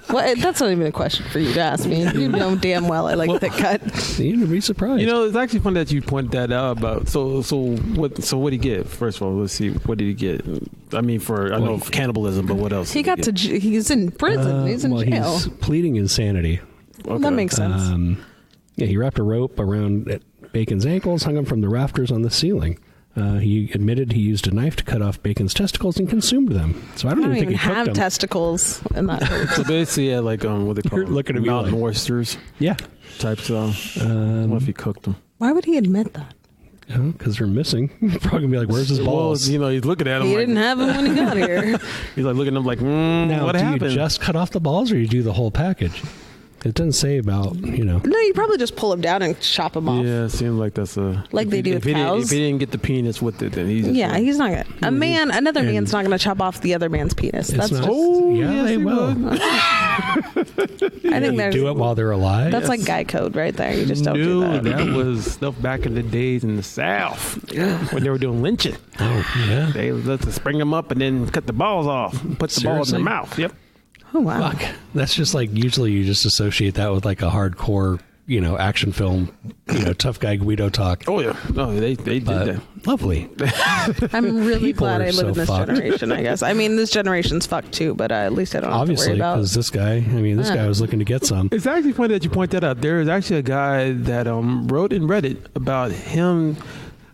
Well, that's not even a question for you to ask me. You know damn well I like thick cut. You'd be surprised. It's actually funny that you point that out about. So what did he get? First of all, let's see. What did he get? I mean, I know cannibalism, but what else? He's in prison. He's in jail. He's pleading insanity. Well, that makes sense. He wrapped a rope around Bacon's ankles, hung him from the rafters on the ceiling. He admitted he used a knife to cut off Bacon's testicles and consumed them. So I don't even think he cooked them. Testicles in that. So basically, what they call You're looking at me mountain like, oysters. Yeah. Type stuff. What if he cooked them? Why would he admit that? Because they're missing. Probably going to be like, where's his balls? Well, he's looking at them. He didn't have them when he got here. He's like looking at them like, now, what happened? Do you just cut off the balls or you do the whole package? It doesn't say about, No, you probably just pull him down and chop him off. Yeah, it seems like that's like they do with cows. If he didn't get the penis with it, then he's he's not gonna. Another man's not gonna chop off the other man's penis. That's not, just. they will. I think do it while they're alive. That's like guy code right there. You just don't do that. That was stuff back in the days in the South when they were doing lynching. Oh, yeah. They let to spring them up and then cut the balls off and put the balls in their mouth. Yep. Oh, wow. Fuck. That's just like, usually you just associate that with like a hardcore, action film, tough guy Guido talk. Oh, yeah. No, they did that. Lovely. I'm really glad I live so in this generation, I guess. I mean, this generation's fucked too, but at least I don't have to worry about. Obviously, because this guy was looking to get some. It's actually funny that you point that out. There is actually a guy that wrote in Reddit about him,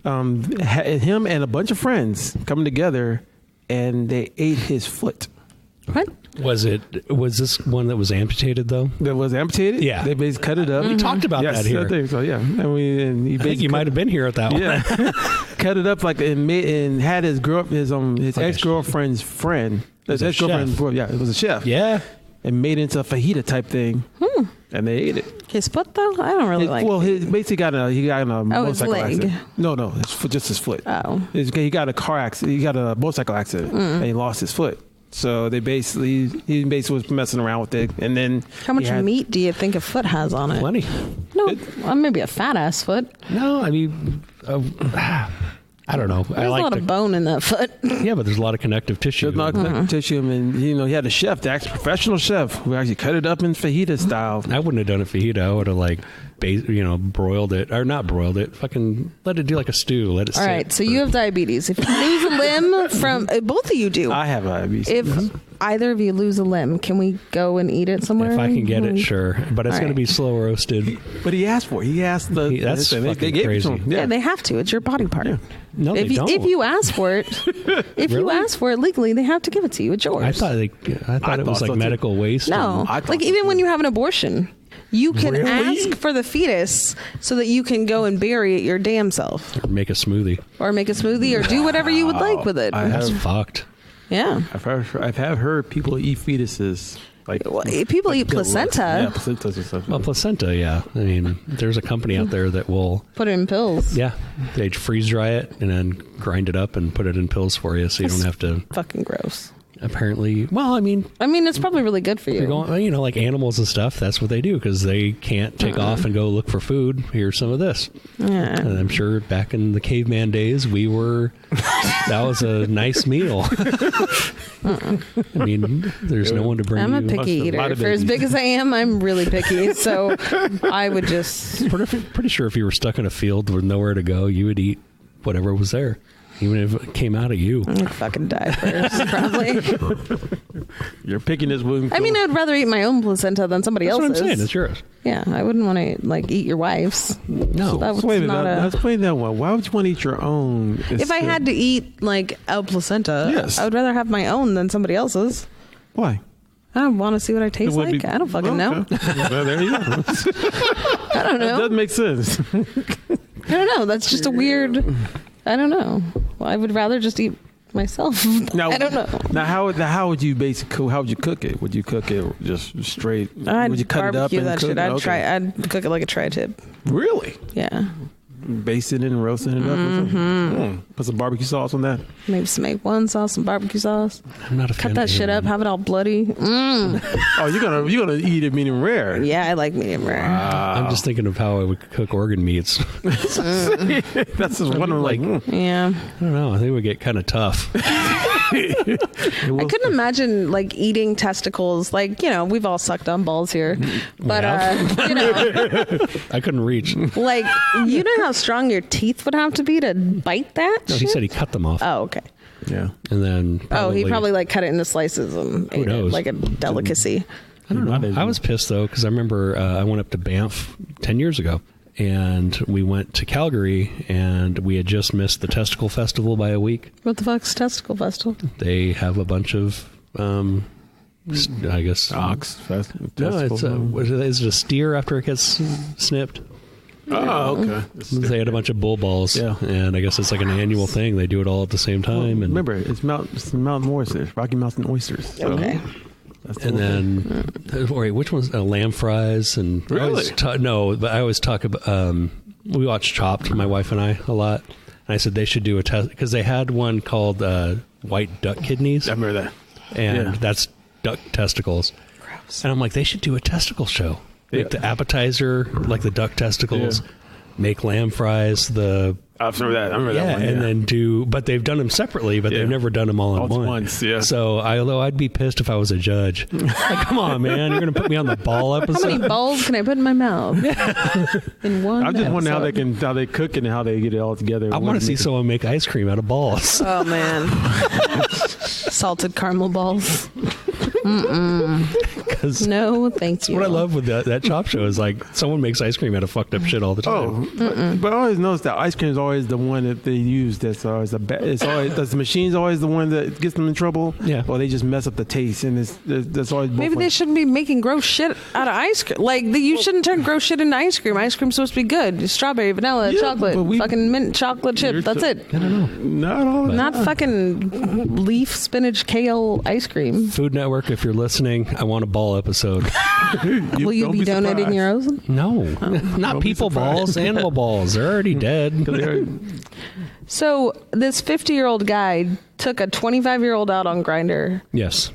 him and a bunch of friends coming together, and they ate his foot. What? Was this one that was amputated though? That was amputated? Yeah. They basically cut it up. We talked about that here. I think so, yeah. I think you might have been here at that one. Yeah. Cut it up and had his ex-girlfriend's friend. His ex-girlfriend's brother. Yeah, it was a chef. Yeah. And made it into a fajita type thing. And they ate it. His foot though? I don't really like. Well, he basically got a motorcycle his leg. accident. No, just his foot. Oh. He got a car accident. He got a motorcycle accident and he lost his foot. So he basically was messing around with it, and then how much meat do you think a foot has on it? Plenty. No, maybe a fat ass foot. No, I mean, I don't know. There's a lot of bone in that foot. Yeah, but there's a lot of connective tissue. There's a lot of connective tissue, and he had a chef, the professional chef, who actually cut it up in fajita style. I wouldn't have done it fajita. I would have broiled it, or not broiled it. Fucking let it do like a stew. Let it. All right. So you have diabetes. If you lose a limb from both of you do. I have diabetes. If either of you lose a limb, can we go and eat it somewhere? If I can get it, sure. But it's going to be slow roasted. But he asked for it. He asked that's fucking they gave crazy. It to him. Yeah, they have to. It's your body part. Yeah. No, they don't. If you ask for it, you ask for it legally, they have to give it to you. It's yours. I thought it was like medical waste. No, like even when you have an abortion, you can ask for the fetus so that you can go and bury it your damn self. Or make a smoothie. Or do whatever you would like with it. That's fucked. Yeah. I've heard people eat fetuses. Like people eat placenta. Yeah, placentas and stuff. Well, placenta, yeah. I mean, there's a company out there that will put it in pills. Yeah, they freeze dry it and then grind it up and put it in pills for you, so you don't have to. Fucking gross. Apparently, well, I mean, it's probably really good for you. Going, like animals and stuff. That's what they do because they can't take off and go look for food. Here's some of this. Yeah. And I'm sure back in the caveman days, that was a nice meal. I mean, there's no one to bring. I'm a picky eater. For as big as I am, I'm really picky. So I would just. Pretty sure if you were stuck in a field with nowhere to go, you would eat whatever was there. Even if it came out of you. I'd fucking die first, probably. You're picking this wound. I mean, I'd rather eat my own placenta than somebody else's. That's what I'm saying. It's yours. Yeah, I wouldn't want to, eat your wife's. No. So let's play that one. Why would you want to eat your own? If I had to eat, a placenta, yes. I would rather have my own than somebody else's. Why? I want to see what I taste like. I don't fucking know. Well, there you go. I don't know. That doesn't make sense. I don't know. That's just a weird... I don't know. Well, I would rather just eat myself. Now, I don't know. Now, how would you cook it? Would you cook it just straight? Would you cut it up and that cook shit? I'd cook it like a tri-tip. Really? Yeah. Basting it and roasting it up. Put some barbecue sauce on that. Maybe some A1 sauce, some barbecue sauce. I'm not a fan. Cut that shit up. Have it all bloody. Oh, you're gonna eat it medium rare. Yeah, I like medium rare. I'm just thinking of how I would cook organ meats. That's just one of yeah. I don't know. I think it would get kind of tough. I couldn't imagine eating testicles. We've all sucked on balls here, but I couldn't reach. You know how strong your teeth would have to be to bite that? No, he said he cut them off. Oh, okay. Yeah. And then he probably cut it into slices and ate it like a delicacy. I don't know. I was pissed though because I remember I went up to Banff 10 years ago. And we went to Calgary, and we had just missed the Testicle Festival by a week. What the fuck's Testicle Festival? They have a bunch of, I guess... Ox Festival? No, is it a steer after it gets snipped? Oh, okay. They had a bunch of bull balls, and I guess it's like an annual thing. They do it all at the same time. Well, remember, it's mountain oysters, Rocky Mountain oysters. So. Okay. And then, wait, which one's lamb fries? And Really? But I always talk about. We watch Chopped, my wife and I, a lot. And I said they should do a test because they had one called white duck kidneys. I remember that. And that's duck testicles. Gross. And I'm like, they should do a testicle show. Make the appetizer like the duck testicles. Make lamb fries. I remember that. I remember that one. And then but they've done them separately, but they've never done them all at once. Yeah. So, although I'd be pissed if I was a judge. Like, come on, man, you're going to put me on the ball episode? How many balls can I put in my mouth? In one I'm just wondering episode? how they cook it and how they get it all together. I want to see someone make ice cream out of balls. Oh, man. Salted caramel balls. No, thank you. What I love with that Chop show is like someone makes ice cream out of fucked up shit all the time. But I always notice that ice cream is always the one that they use. That's always it's always the machine's always the one that gets them in trouble. Yeah. Or they just mess up the taste, and that's always. Maybe they shouldn't be making gross shit out of ice cream. Like you shouldn't turn gross shit into ice cream. Ice cream's supposed to be good. Strawberry, vanilla, chocolate, fucking mint chocolate chip. That's it. I don't know. Not all. Not fucking leaf spinach kale ice cream. Food Network, if you're listening, I want a ball episode. Will you be donating yours? No, not people balls, animal balls. They're already dead. So this 50-year-old guy took a 25-year-old out on Grindr, Yes.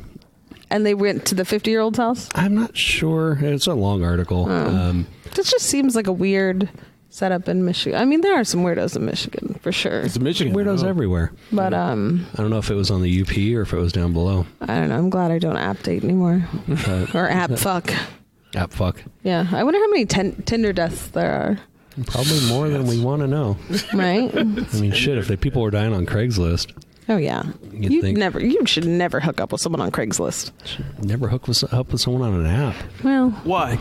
and they went to the 50-year-old's house. I'm not sure. It's a long article. This just seems like a weird setup in Michigan. I mean, there are some weirdos in Michigan for sure, It's Michigan. Weirdos everywhere. but I don't know if it was on the UP or if it was down below. I don't know. I'm glad I don't app date anymore or app fuck. App fuck. Yeah, I wonder how many Tinder deaths there are. Probably more than we want to know. Right? I mean, shit, if the people were dying on Craigslist, Oh yeah. You'd think. You should never hook up with someone on Craigslist. never up with someone on an app. Well, Why?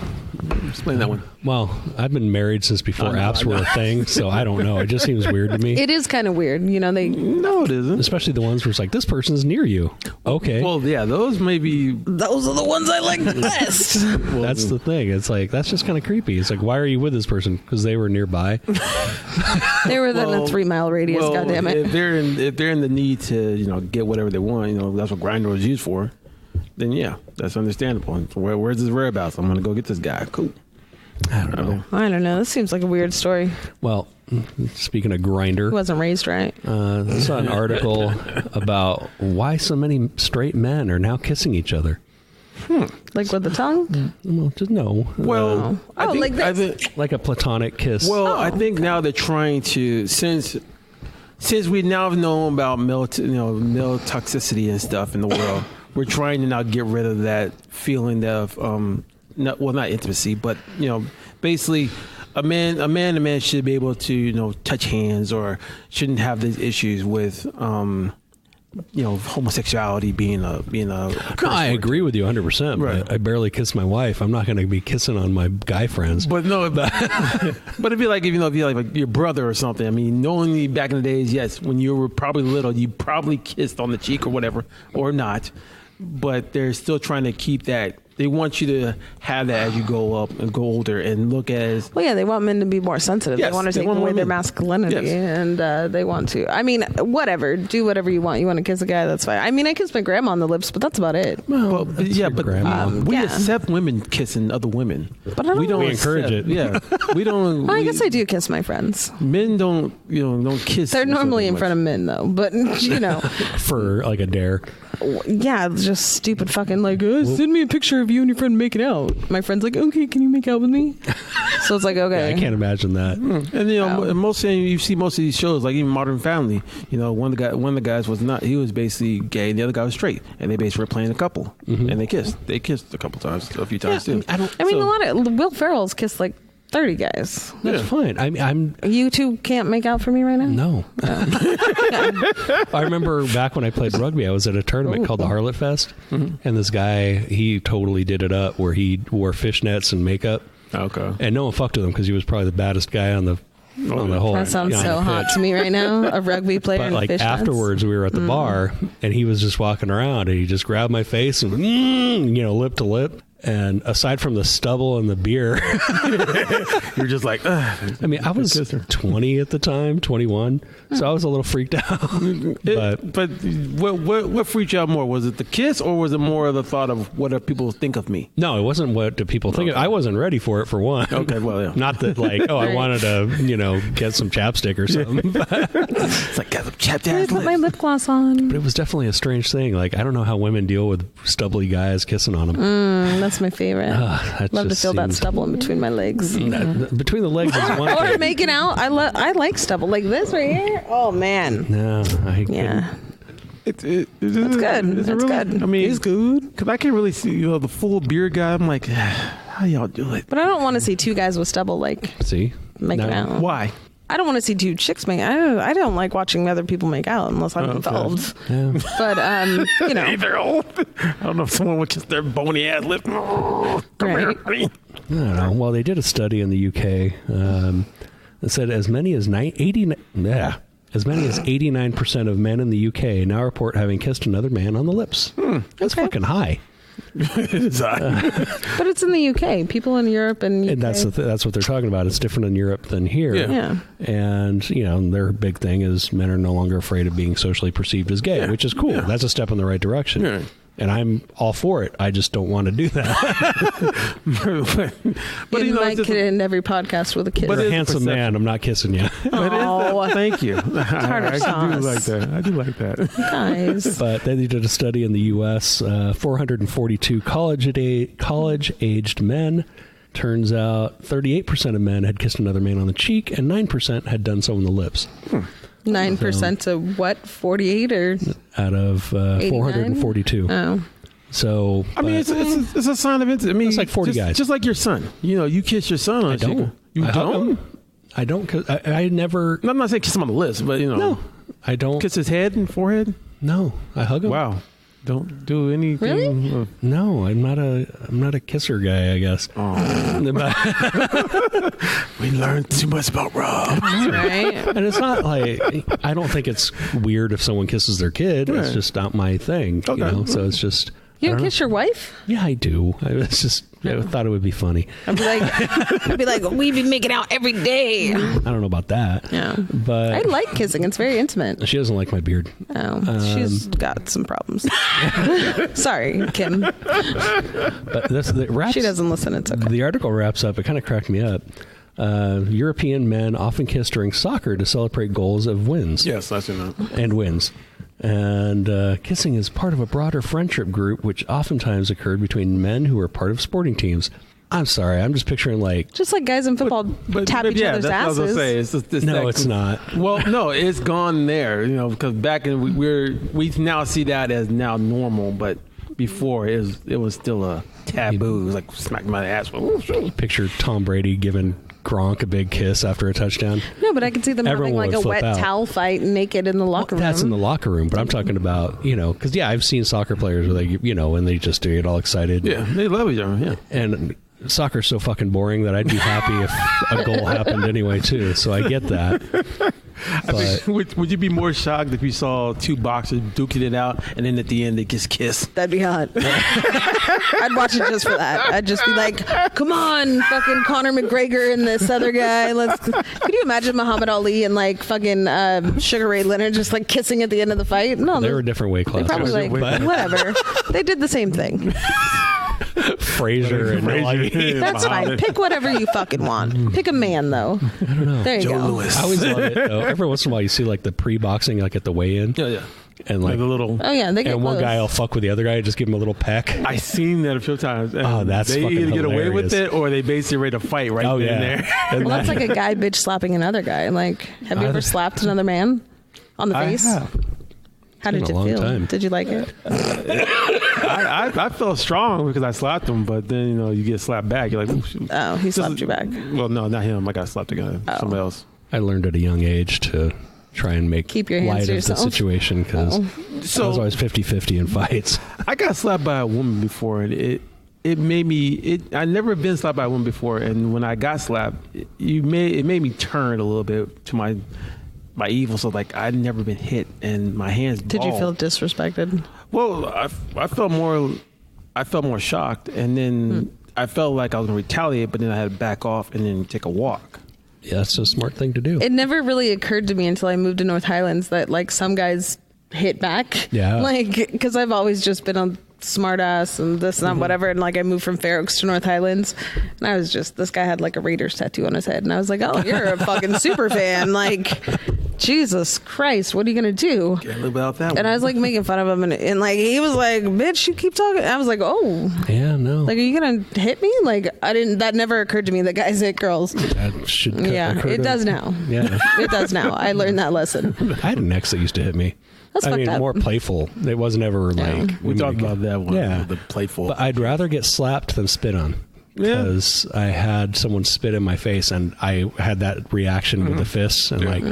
Explain that one. Well, I've been married since before apps were a thing, so I don't know. It just seems weird to me. it is kind of weird. You know, No, it isn't. Especially the ones where it's like, this person's near you. Okay. Well, yeah, those may be. those are the ones I like the best. That's the thing. It's like, that's just kind of creepy. It's like, why are you with this person? Because they were nearby. They were within a 3-mile radius. Well, God damn it. If they're in the need to get whatever they want, that's what Grindr was used for. Then yeah, that's understandable. Where's his whereabouts? I'm gonna go get this guy. Cool. I don't know. I don't know. This seems like a weird story. Well, speaking of Grindr, He wasn't raised right. I saw an article about why so many straight men are now kissing each other. Like with the tongue? Well, just no. Well, Oh, like this. I think, Like a platonic kiss. well, I think now they're trying to since we now know about male toxicity and stuff in the world, we're trying to now get rid of that feeling of not intimacy, but basically a man should be able to touch hands or shouldn't have these issues with homosexuality being a curse No, I word. agree with you 100%. Right. But I barely kiss my wife. I'm not going to be kissing on my guy friends. But no, but it'd be like if you're like your brother or something. I mean, knowing back in the days, yes, when you were probably little, you probably kissed on the cheek or whatever, or not. But they're still trying to keep that. They want you to have that as you go up and go older and look as. Well, yeah, they want men to be more sensitive. Yes, they want to they take want away more their men. masculinity, Yes. and they want to. I mean, whatever. Do whatever you want. You want to kiss a guy, that's fine. I mean, I kiss my grandma on the lips, but that's about it. Well, yeah, but grandma. we Yeah. accept women kissing other women. But I don't we don't We encourage accept- it. Yeah, we don't. Well, I guess I do kiss my friends. Men don't kiss. They're each other normally in much. front of men, though. But For like a dare. yeah, just stupid fucking like, send me a picture of you and your friend making out. My friend's like, okay, can you make out with me? So it's like, okay. Yeah, I can't imagine that. And you see most of these shows, like even Modern Family. One of the guys was not. He was basically gay, and the other guy was straight, and they basically were playing a couple, and they kissed. They kissed a few times too. I mean, a lot of Will Ferrell's kissed like 30 guys. That's fine. I'm You two can't make out for me right now? no. I remember back when I played rugby, I was at a tournament called the Harlot Fest, and this guy, he totally did it up where he wore fishnets and makeup, Okay. and no one fucked with him because he was probably the baddest guy on the whole. That sounds on so the hot pitch. to me right now. A rugby player But in like fishnets. afterwards, we were at the bar, and he was just walking around, and he just grabbed my face and lip to lip. And aside from the stubble and the beer, You're just like, ugh. I mean, I was 20 at the time, 21, so I was a little freaked out. But what freaked you out more? Was it the kiss, or was it more of the thought of what do people think of me? No, it wasn't what do people think. I wasn't ready for it, for one. Okay, well, yeah. Not that, like, I wanted to, get some chapstick or something. It's like, got some chapped I ass put my lips. lip gloss on. But it was definitely a strange thing. Like, I don't know how women deal with stubbly guys kissing on them. That's my favorite. That Love to just feel that seems- stubble in between my legs. Between the legs is one Or thing. making out. I like stubble like this right here. Oh man. No, I Yeah. It's good. It's good. I mean, it's good because I can't really see the full beard guy. I'm like, how y'all do it? But I don't want to see two guys with stubble like see. making out. Why? I don't want to see two chicks make. I don't like watching other people make out unless I'm involved. Yeah. But Hey, they're old. I don't know if someone would kiss their bony ass lip. Come here, Right. honey. I don't know. Well, they did a study in the UK that said as many as 89% of men in the UK now report having kissed another man on the lips. That's fucking high. It's but it's in the UK. People in Europe and UK. And that's what they're talking about. It's different in Europe than here. Yeah. And, their big thing is men are no longer afraid of being socially perceived as gay, which is cool. Yeah. That's a step in the right direction. Yeah. And I'm all for it. I just don't want to do that. but you might it's get just- in every podcast with a kiss. But You're a it's handsome perception. man. I'm not kissing you. Oh, Thank you. Tartar I do sauce. like that. I do like that. guys. But they did a study in the U.S. 442 college-aged men. Turns out 38% of men had kissed another man on the cheek, and 9% had done so on the lips. 9% to what? 48 or Out of 442. oh. So I mean, it's a sign of intimacy. I mean, It's like 40 guys. Just like your son. You kiss your son on I the cheek. don't. You I hug don't? him. I don't. Cause I never. No, I'm not saying kiss him on the lips, but No, I don't. kiss his head and forehead. No, I hug him. Wow. Don't do anything. Really? No, I'm not a kisser guy, I guess. We learned too much about Rob. Right? And it's not like I don't think it's weird if someone kisses their kid. It's Right. just not my thing. Okay. So it's just. You I don't don't kiss your wife? know. Yeah, I do. I thought it would be funny. I'd be like, we be making out every day. I don't know about that. Yeah. But I like kissing. It's very intimate. she doesn't like my beard. Oh, she's got some problems. Sorry, Kim. But the wraps, She doesn't listen. It's okay. The article wraps up. It kind of cracked me up. European men often kiss during soccer to celebrate goals of wins. Yes, I see that. And wins. And kissing is part of a broader friendship group, which oftentimes occurred between men who were part of sporting teams. I'm sorry, I'm just picturing like. Just like guys in football tap each other's that's asses. what I was gonna say. It's just, No, it's not. Well, no, it's gone there. Because back in we now see that as now normal, but before it was still a taboo. It was like smack my ass. Picture Tom Brady giving Gronk a big kiss after a touchdown. No, but I could see them Everyone having like would a wet flip out. towel fight naked in the locker room. That's in the locker room, but I'm talking about, because I've seen soccer players where they, when they just get all excited. Yeah, they love each other. Yeah. And soccer's so fucking boring that I'd be happy if a goal happened anyway, too. So I get that. But Would you be more shocked if you saw two boxers duking it out and then at the end they just kiss? That'd be hot. I'd watch it just for that. I'd just be like, come on, fucking Conor McGregor and this other guy. Could you imagine Muhammad Ali and like fucking Sugar Ray Leonard just like kissing at the end of the fight? No, they were different weight They classes. probably like, whatever. They did the same thing. Frazier and like, That's fine. Pick whatever you fucking want. Pick a man, though. I don't know. There you go. Lewis. I always love it, though. Every once in a while you see like the pre-boxing, like at the weigh-in. Yeah. And like a little. Oh, yeah. They get and one close. guy will fuck with the other guy, just give him a little peck. I seen that a few times. and Oh, that's they fucking either get away with hilarious. it or they basically ready to fight right Oh, then yeah. and there. And Well, that's like a guy bitch slapping another guy. Like, have you ever slapped another man on the face? I have. How did been you a long feel? time. Did you like it? I felt strong because I slapped him, but then you get slapped back. You're like, oh, shoot. Oh, he slapped you back. Well, no, not him. I got slapped again. Somebody else. I learned at a young age to try and make Keep your hands light to of the yourself. situation because I was always 50-50 in fights. I got slapped by a woman before, and it made me. I never been slapped by a woman before, and when I got slapped, it made me turn a little bit to my evil. So like I'd never been hit, and my hands. Did you balled. feel disrespected? Well, I felt more I felt more shocked, and then I felt like I was going to retaliate, but then I had to back off and then take a walk. Yeah, that's a smart thing to do. It never really occurred to me until I moved to North Highlands that like some guys hit back. Yeah. Like, because I've always just been a smart ass and this and that, whatever. And like I moved from Fair Oaks to North Highlands, and I was just, this guy had like a Raiders tattoo on his head, and I was like, oh, you're a fucking super fan. Like, Jesus Christ, what are you gonna do? Can't live without that one. And I was like making fun of him, and like he was like, bitch, you keep talking. I was like, oh, Yeah, no. like, are you gonna hit me? Like, I didn't, that never occurred to me that guys hit girls. That should Yeah, occur it to- does now. Yeah. It does now. I learned that lesson. I had an ex that used to hit me. That's I fucked mean, up. more playful. It wasn't ever like... we talked about that one. Yeah. The playful. But I'd rather get slapped than spit on. Yeah. Because I had someone spit in my face, and I had that reaction with the fists, and like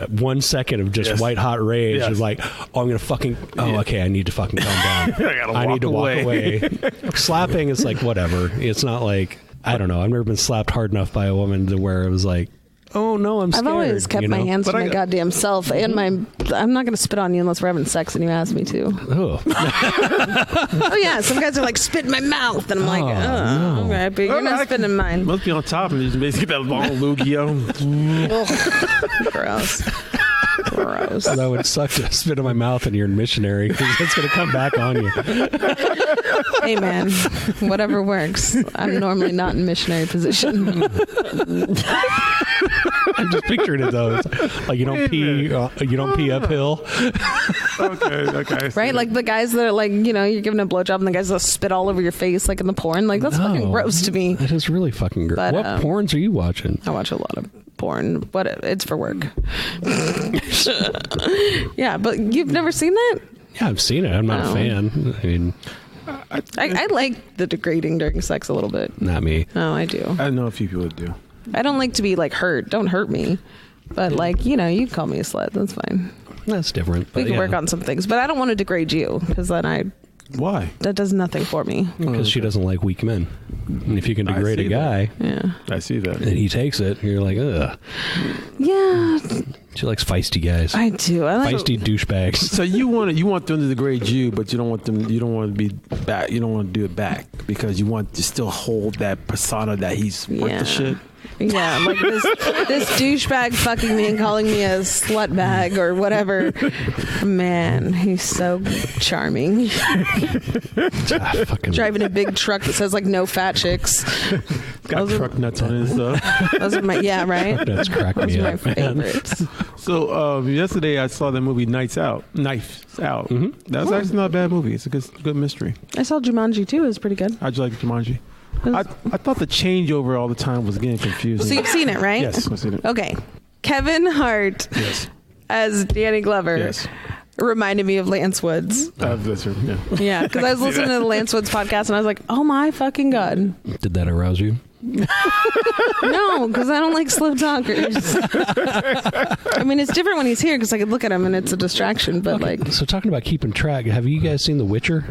1 second of just white hot rage of like, oh, I'm gonna fucking, okay, I need to fucking calm down. I need to walk away. Slapping is like whatever. It's not like, I don't know. I've never been slapped hard enough by a woman to where it was like, oh no, I'm scared. I've always kept my hands to my goddamn self, and I'm not going to spit on you unless we're having sex and you ask me to. Oh. Oh yeah, some guys are like, spit in my mouth, and I'm like, no. okay, but you're not spitting in mine. Must be on top and just basically get that long loogie on. Ugh. Gross. Gross. That would suck to spit in my mouth and you're a missionary, because it's going to come back on you. Hey man, whatever works. I'm normally not in missionary position. I'm just picturing it though. It's like you don't pee uphill. Okay. Right? Like the guys that are like, you know, you're giving a blowjob and the guys that spit all over your face like in the porn. Like, that's fucking gross to me. That is really fucking gross. But, What porns are you watching? I watch a lot of porn, but it's for work. Yeah, but you've never seen that? Yeah, I've seen it. I'm not a fan. I mean, I like the degrading during sex a little bit. not me. Oh, I do. I know a few people that do. I don't like to be like hurt. Don't hurt me. But like, you know, you can call me a slut. That's fine. That's different. We but can yeah. work on some things, but I don't want to degrade you, because then Why? that does nothing for me. Because she doesn't like weak men. And if you can degrade a see guy Yeah. I see that. and he takes it, you're like, ugh. Yeah, She likes feisty guys. I do. I like Feisty douchebags. So you want them to degrade you, but you don't want to be back. You don't want to do it back because you want to still hold that persona that he's worth the shit. Yeah, like this douchebag fucking me and calling me a slut bag or whatever. Man, he's so charming. Fucking Driving a big truck that says like no fat chicks. Got truck nuts on it and stuff. Those are my right. That's cracked Those me are my up, man. favorites. So yesterday I saw the movie Knives Out. Mm-hmm. That's actually not a bad movie. It's a good mystery. I saw Jumanji too. It was pretty good. How'd you like Jumanji? I thought the changeover all the time was getting confusing. So you've seen it, right? Yes, I've seen it. Okay. Kevin Hart as Danny Glover Yes. reminded me of Lance Woods. That's right. Yeah. Yeah, because I was listening to the Lance Woods podcast and I was like, oh my fucking God. Did that arouse you? No, because I don't like slow talkers. I mean, it's different when he's here because I could look at him and it's a distraction, but like. So talking about keeping track, have you guys seen The Witcher?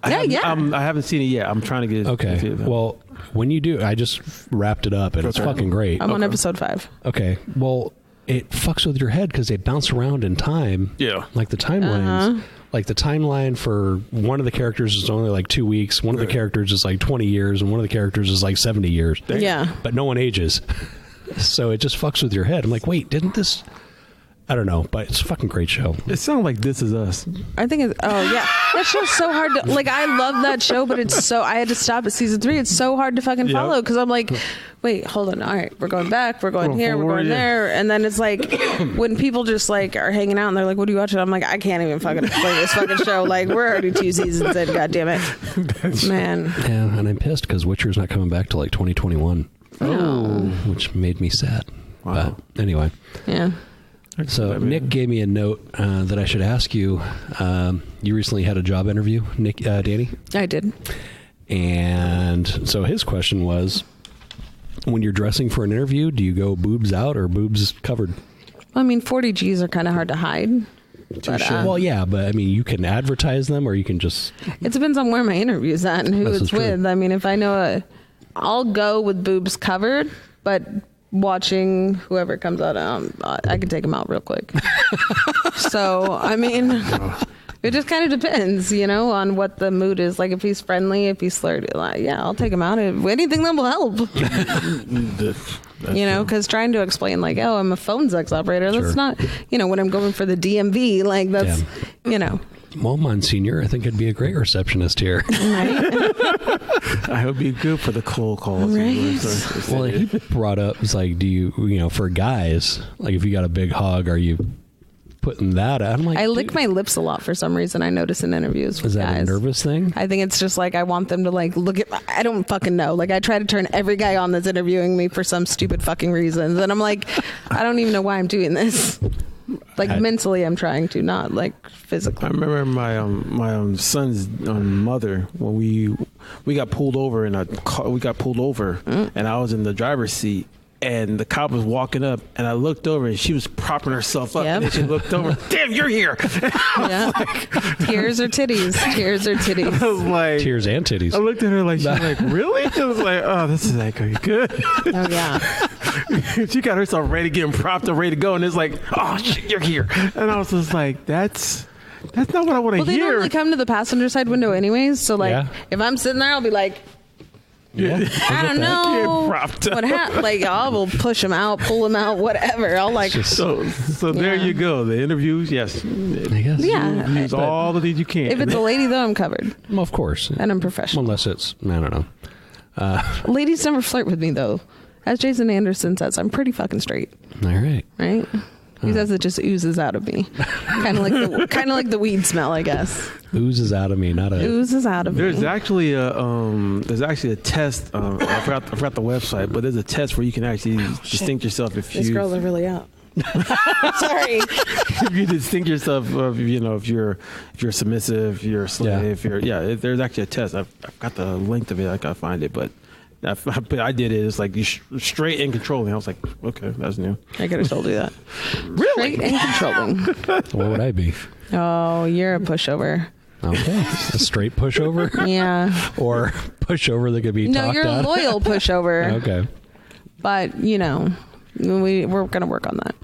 I haven't seen it yet. I'm trying to get it. Okay. Well, when you do, I just wrapped it up and it's fucking great. I'm on episode 5. Okay. Well, it fucks with your head because they bounce around in time. Yeah. Like the timelines. Like the timeline for one of the characters is only like 2 weeks. One of the characters is like 20 years, and one of the characters is like 70 years. Yeah. But no one ages. So it just fucks with your head. I'm like, wait, didn't this... I don't know, but it's a fucking great show. It sounds like This Is Us. I think it's, that show's so hard to, like, I love that show, but it's so, I had to stop at season 3. It's so hard to fucking follow because I'm like, wait, hold on. All right, we're going back, we're going here, we're going there. And then it's like, when people just like are hanging out and they're like, what are you watching? I'm like, I can't even fucking explain this fucking show. Like, we're already 2 seasons in, God damn it. Man. Yeah, and I'm pissed because Witcher's not coming back till like 2021. Oh. Which made me sad. Wow. But anyway. Yeah. So Nick gave me a note that I should ask you. You recently had a job interview, Danny? I did. And so his question was, when you're dressing for an interview, do you go boobs out or boobs covered? Well, I mean, 40 G's are kind of hard to hide. But, Well, yeah, but I mean, you can advertise them or you can just... It depends on where my interview's at and who This is it's true. with. I mean, if I know I'll go with boobs covered, but watching whoever comes out, I can take them out real quick. So, I mean, It just kind of depends, on what the mood is. Like, if he's friendly, if he's flirty, I'll take him out. Anything that will help. Because trying to explain, oh, I'm a phone sex operator. That's not, when I'm going for the DMV, that's, Well, Monsignor, I think it'd be a great receptionist here. Right? I would be good for the cold calls. Right. Well, he brought up, it's like, do you, for guys, like if you got a big hog, are you putting that out? I'm like, I lick my lips a lot for some reason. I notice in interviews with is that guys. a nervous thing? I think it's just I want them to look at I don't fucking know. I try to turn every guy on that's interviewing me for some stupid fucking reasons. And I'm like, I don't even know why I'm doing this. Mentally, I'm trying to, not physically. I remember my son's mother when we got pulled over in a car. We got pulled over, and I was in the driver's seat. And the cop was walking up, and I looked over, and she was propping herself up. Yep. And she looked over, damn, you're here. Yeah. Tears or titties. Tears or titties. I was like, Tears and titties. I looked at her like, she's like, really? I was like, oh, this is good. Oh, yeah. She got herself ready, getting propped up, ready to go. And it's like, oh, shit, you're here. And I was just like, that's not what I want to Well, they hear. normally come to the passenger side window anyways. So, if I'm sitting there, I'll be like, Yeah, I don't know propped up. what happened. I will push him out, pull him out, whatever. I'll So there you go. The interviews, yes. I guess. Yeah. Use all the things you can. If it's a lady, though, I'm covered. Well, of course. And I'm professional. Unless it's, I don't know. Ladies never flirt with me, though. As Jason Anderson says, I'm pretty fucking straight. All right. Right? He says it just oozes out of me. kind of like the weed smell, I guess. Oozes out of me, not a... Oozes out of There's me. actually a test. I forgot the website, but there's a test where you can actually distinct yourself if These you girls are really out. Sorry. if you distinct yourself of if you're submissive, you're a slave. There's actually a test. I've got the link of it. I gotta find it, but I did it. It's like you straight and controlling. I was like, okay, that's new. I could have told you that. Really? Straight and controlling. What would I be? Oh, you're a pushover. Okay. A straight pushover? Yeah. Or pushover that could be No, talked you're out? a loyal pushover. Okay. But, we're going to work on that.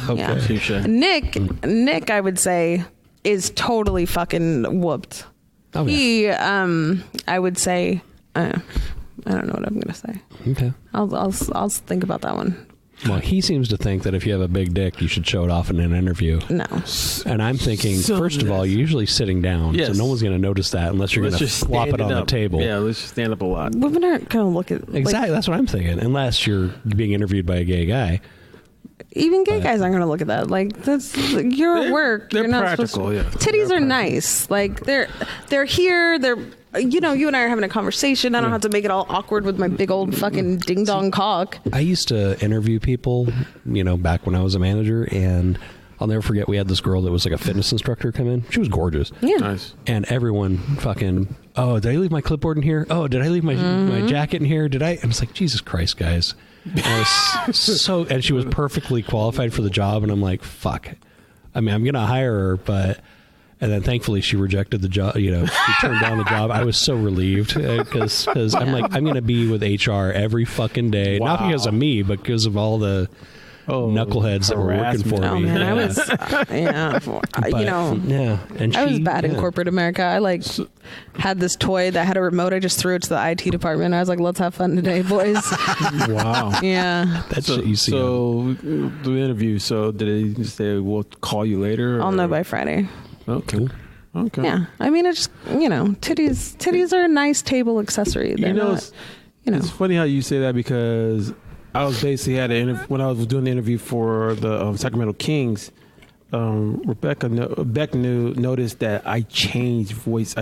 Okay. Yeah. Touche. Nick, I would say, is totally fucking whooped. Oh, yeah. He, I would say, I don't know what I'm going to say. Okay. I'll think about that one. Well, he seems to think that if you have a big dick, you should show it off in an interview. No. And I'm thinking, first of all, you're usually sitting down, so no one's going to notice that unless you're going to flop it on the table. Yeah, let's just stand up a lot. Women aren't going to look at... Exactly, that's what I'm thinking. Unless you're being interviewed by a gay guy. Even gay guys aren't going to look at that. You're at work. They're you're not practical, supposed to, yeah. Titties are nice. They're here. They're... you and I are having a conversation. I don't have to make it all awkward with my big old fucking ding dong cock. I used to interview people, back when I was a manager, and I'll never forget we had this girl that was like a fitness instructor come in. She was gorgeous. Yeah. Nice. And everyone fucking, oh, did I leave my clipboard in here? Oh, did I leave my jacket in here? Did I? I was like, Jesus Christ, guys. And I was and she was perfectly qualified for the job, and I'm like, fuck. I mean, I'm going to hire her, but... And then thankfully she rejected the job, she turned down the job. I was so relieved because I'm like, I'm going to be with HR every fucking day. Wow. Not because of me, but because of all the knuckleheads that were working for Oh, me. man, I was, Yeah. And I was bad in corporate America. I had this toy that had a remote. I just threw it to the IT department. I was like, let's have fun today, boys. Wow. Yeah. That's what you see. So the interview, did they say we'll call you later? I'll know by Friday. Okay. Okay. Yeah. I mean, it's, titties are a nice table accessory. They're not, It's funny how you say that because I was basically when I was doing the interview for the Sacramento Kings, Rebecca noticed that I changed voices.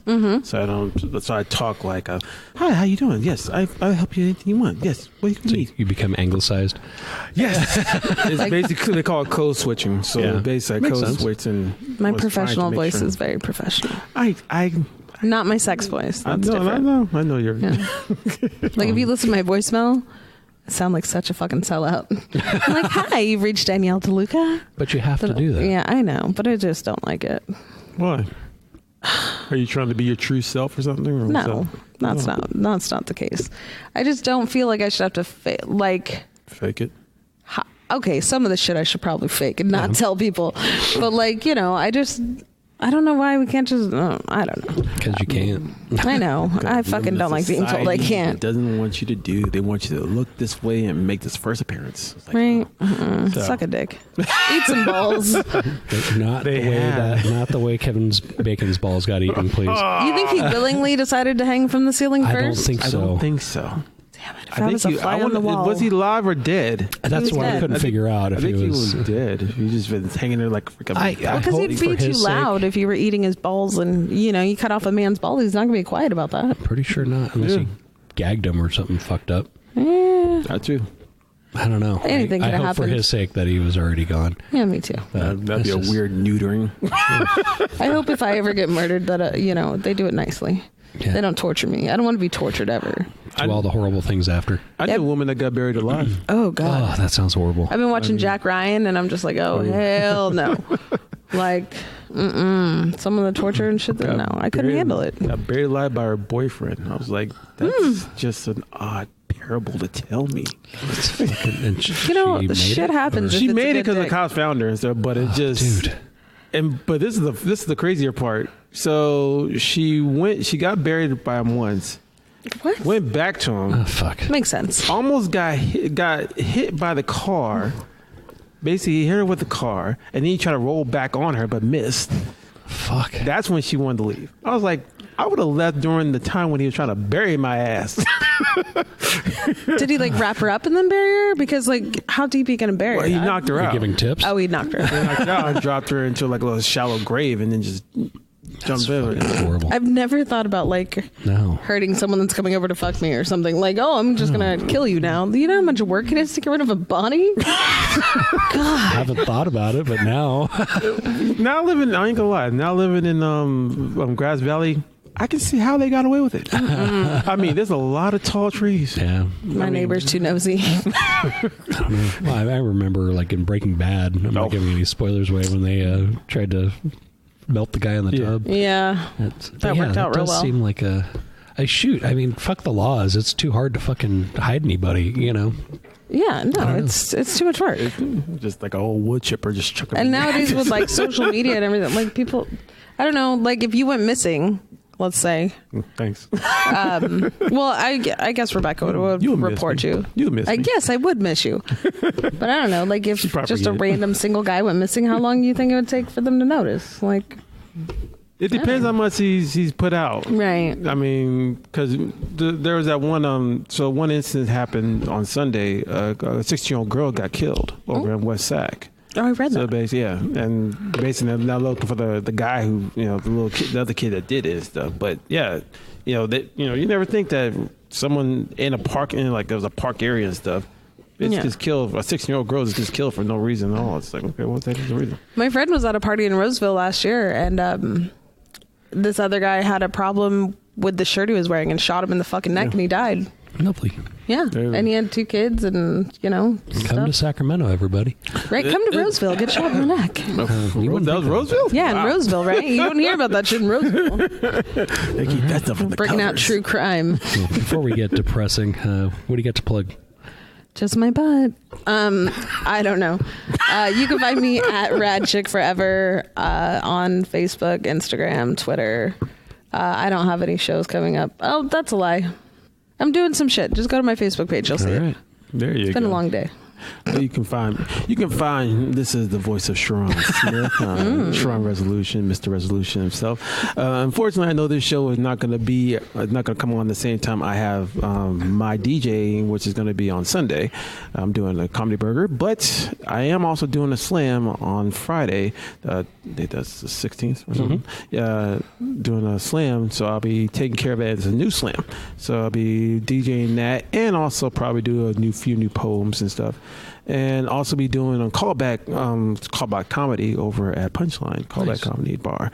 Mm-hmm. So I talk like, hi, how you doing? Yes, I'll help you anything you want. Yes, what do you need? You become anglicized. Yes, it's basically they call it code switching. So basically, I code switch and my professional voice is very professional. I not my sex voice. That's I know you're. Yeah. If you listen to my voicemail, I sound like such a fucking sellout. I'm like, hi, you've reached Danielle DeLuca. But you have to do that. Yeah, I know, but I just don't like it. Why? Are you trying to be your true self or something? Or No, that's not the case. I just don't feel like I should have to fake it. okay, some of the shit I should probably fake and not tell people. But like, you know, I don't know why we can't just, I don't know. Because you can't. I know. I fucking don't like being told I can't. It doesn't want you to do. They want you to look this way and make this first appearance. It's like, right? Suck a dick. Eat some balls. Not the way Kevin Bacon's balls got eaten, please. You think he willingly decided to hang from the ceiling first? I don't think so. I don't think so. Damn it. If I was a fly on the wall. Was he live or dead? That's what I couldn't figure out. I think he was dead. He just been hanging there like a freaking. Because he'd be too loud if you were eating his balls, and you know, you cut off a man's ball, he's not gonna be quiet about that. I'm pretty sure not, unless he gagged him or something fucked up. Not true. I don't know. Anything could have happened. happened. For his sake that he was already gone. Yeah, me too. That'd be a weird neutering. I hope if I ever get murdered that you know, they do it nicely. Yeah. They don't torture me. I don't want to be tortured ever. Do all the horrible things after. I knew a woman that got buried alive. Oh, God. Oh, that sounds horrible. I've been watching Jack Ryan, and I'm just like, oh, hell no. Like, some of the torture and shit, no, I couldn't handle it. Got buried alive by her boyfriend. I was like, that's just an odd parable to tell me. You know, shit happens. She made it because the cops found her and stuff, but it just... Dude. But this is the crazier part. So she got buried by him once. What? Went back to him. Oh, fuck. Makes sense. Almost got hit by the car. Basically, he hit her with the car, and then he tried to roll back on her, but missed. Fuck. That's when she wanted to leave. I was like, I would have left during the time when he was trying to bury my ass. Did he like wrap her up and then bury her? Because like, how deep are you gonna bury her? He knocked her out. Giving tips? Oh, he knocked her. He knocked her out and dropped her into like a little shallow grave, and then just jumped over. Horrible. I've never thought about like hurting someone that's coming over to fuck me or something. Like, oh, I'm just gonna kill you now. Do you know how much work it is to get rid of a body? God. I haven't thought about it, but now. I ain't gonna lie. Now living in Grass Valley, I can see how they got away with it. I mean, there's a lot of tall trees. Yeah. My neighbor's too nosy. I don't know. Well, I remember like in Breaking Bad, I'm not giving any spoilers away, when they tried to melt the guy in the tub. Yeah. That worked out real well. It does seem like I mean, fuck the laws. It's too hard to fucking hide anybody, you know? Yeah, no, it's too much work. Just like an old wood chipper just chucking. And nowadays with like social media and everything, like people, I don't know, like if you went missing, let's say. Thanks. Well, I guess Rebecca would report you. You would miss me. I guess I would miss you. But I don't know, like if just a random single guy went missing, how long do you think it would take for them to notice? Like, it depends how much he's put out. Right. I mean, because there was that one. So one incident happened on Sunday. A 16-year-old girl got killed over in West Sac. Oh, I read that. So basically, yeah, and basically they're now looking for the guy who, you know, the other kid that did it and stuff. But yeah, you never think that someone in a park, like there was a park area and stuff. It's just killed. A 16-year-old girl is just killed for no reason at all. It's like, okay, what's the reason? My friend was at a party in Roseville last year, and this other guy had a problem with the shirt he was wearing and shot him in the fucking neck, and he died. Lovely. Yeah, and he had 2 kids, and come to Sacramento, everybody. Right, come to Roseville, get shot in the neck. That was Roseville? Yeah, in Roseville, right? You don't hear about that shit in Roseville. They keep that stuff in the Bringing covers. out true crime. Well, before we get depressing, what do you got to plug? Just my butt. I don't know. You can find me at Rad Chick Forever on Facebook, Instagram, Twitter. I don't have any shows coming up. Oh, that's a lie. I'm doing some shit. Just go to my Facebook page. You'll see it. There you go. It's been a long day. You can find this is the voice of CharRon Smith, CharRon Resolution, Mr. Resolution himself. Unfortunately, I know this show is not going to come on the same time I have my DJing, which is going to be on Sunday. I'm doing a comedy burger, but I am also doing a slam on Friday. I think that's the 16th or something. Doing a slam, so I'll be taking care of it as a new slam. So I'll be DJing that, and also probably do a few new poems and stuff. And also be doing a callback comedy over at Punchline, Callback Comedy Bar.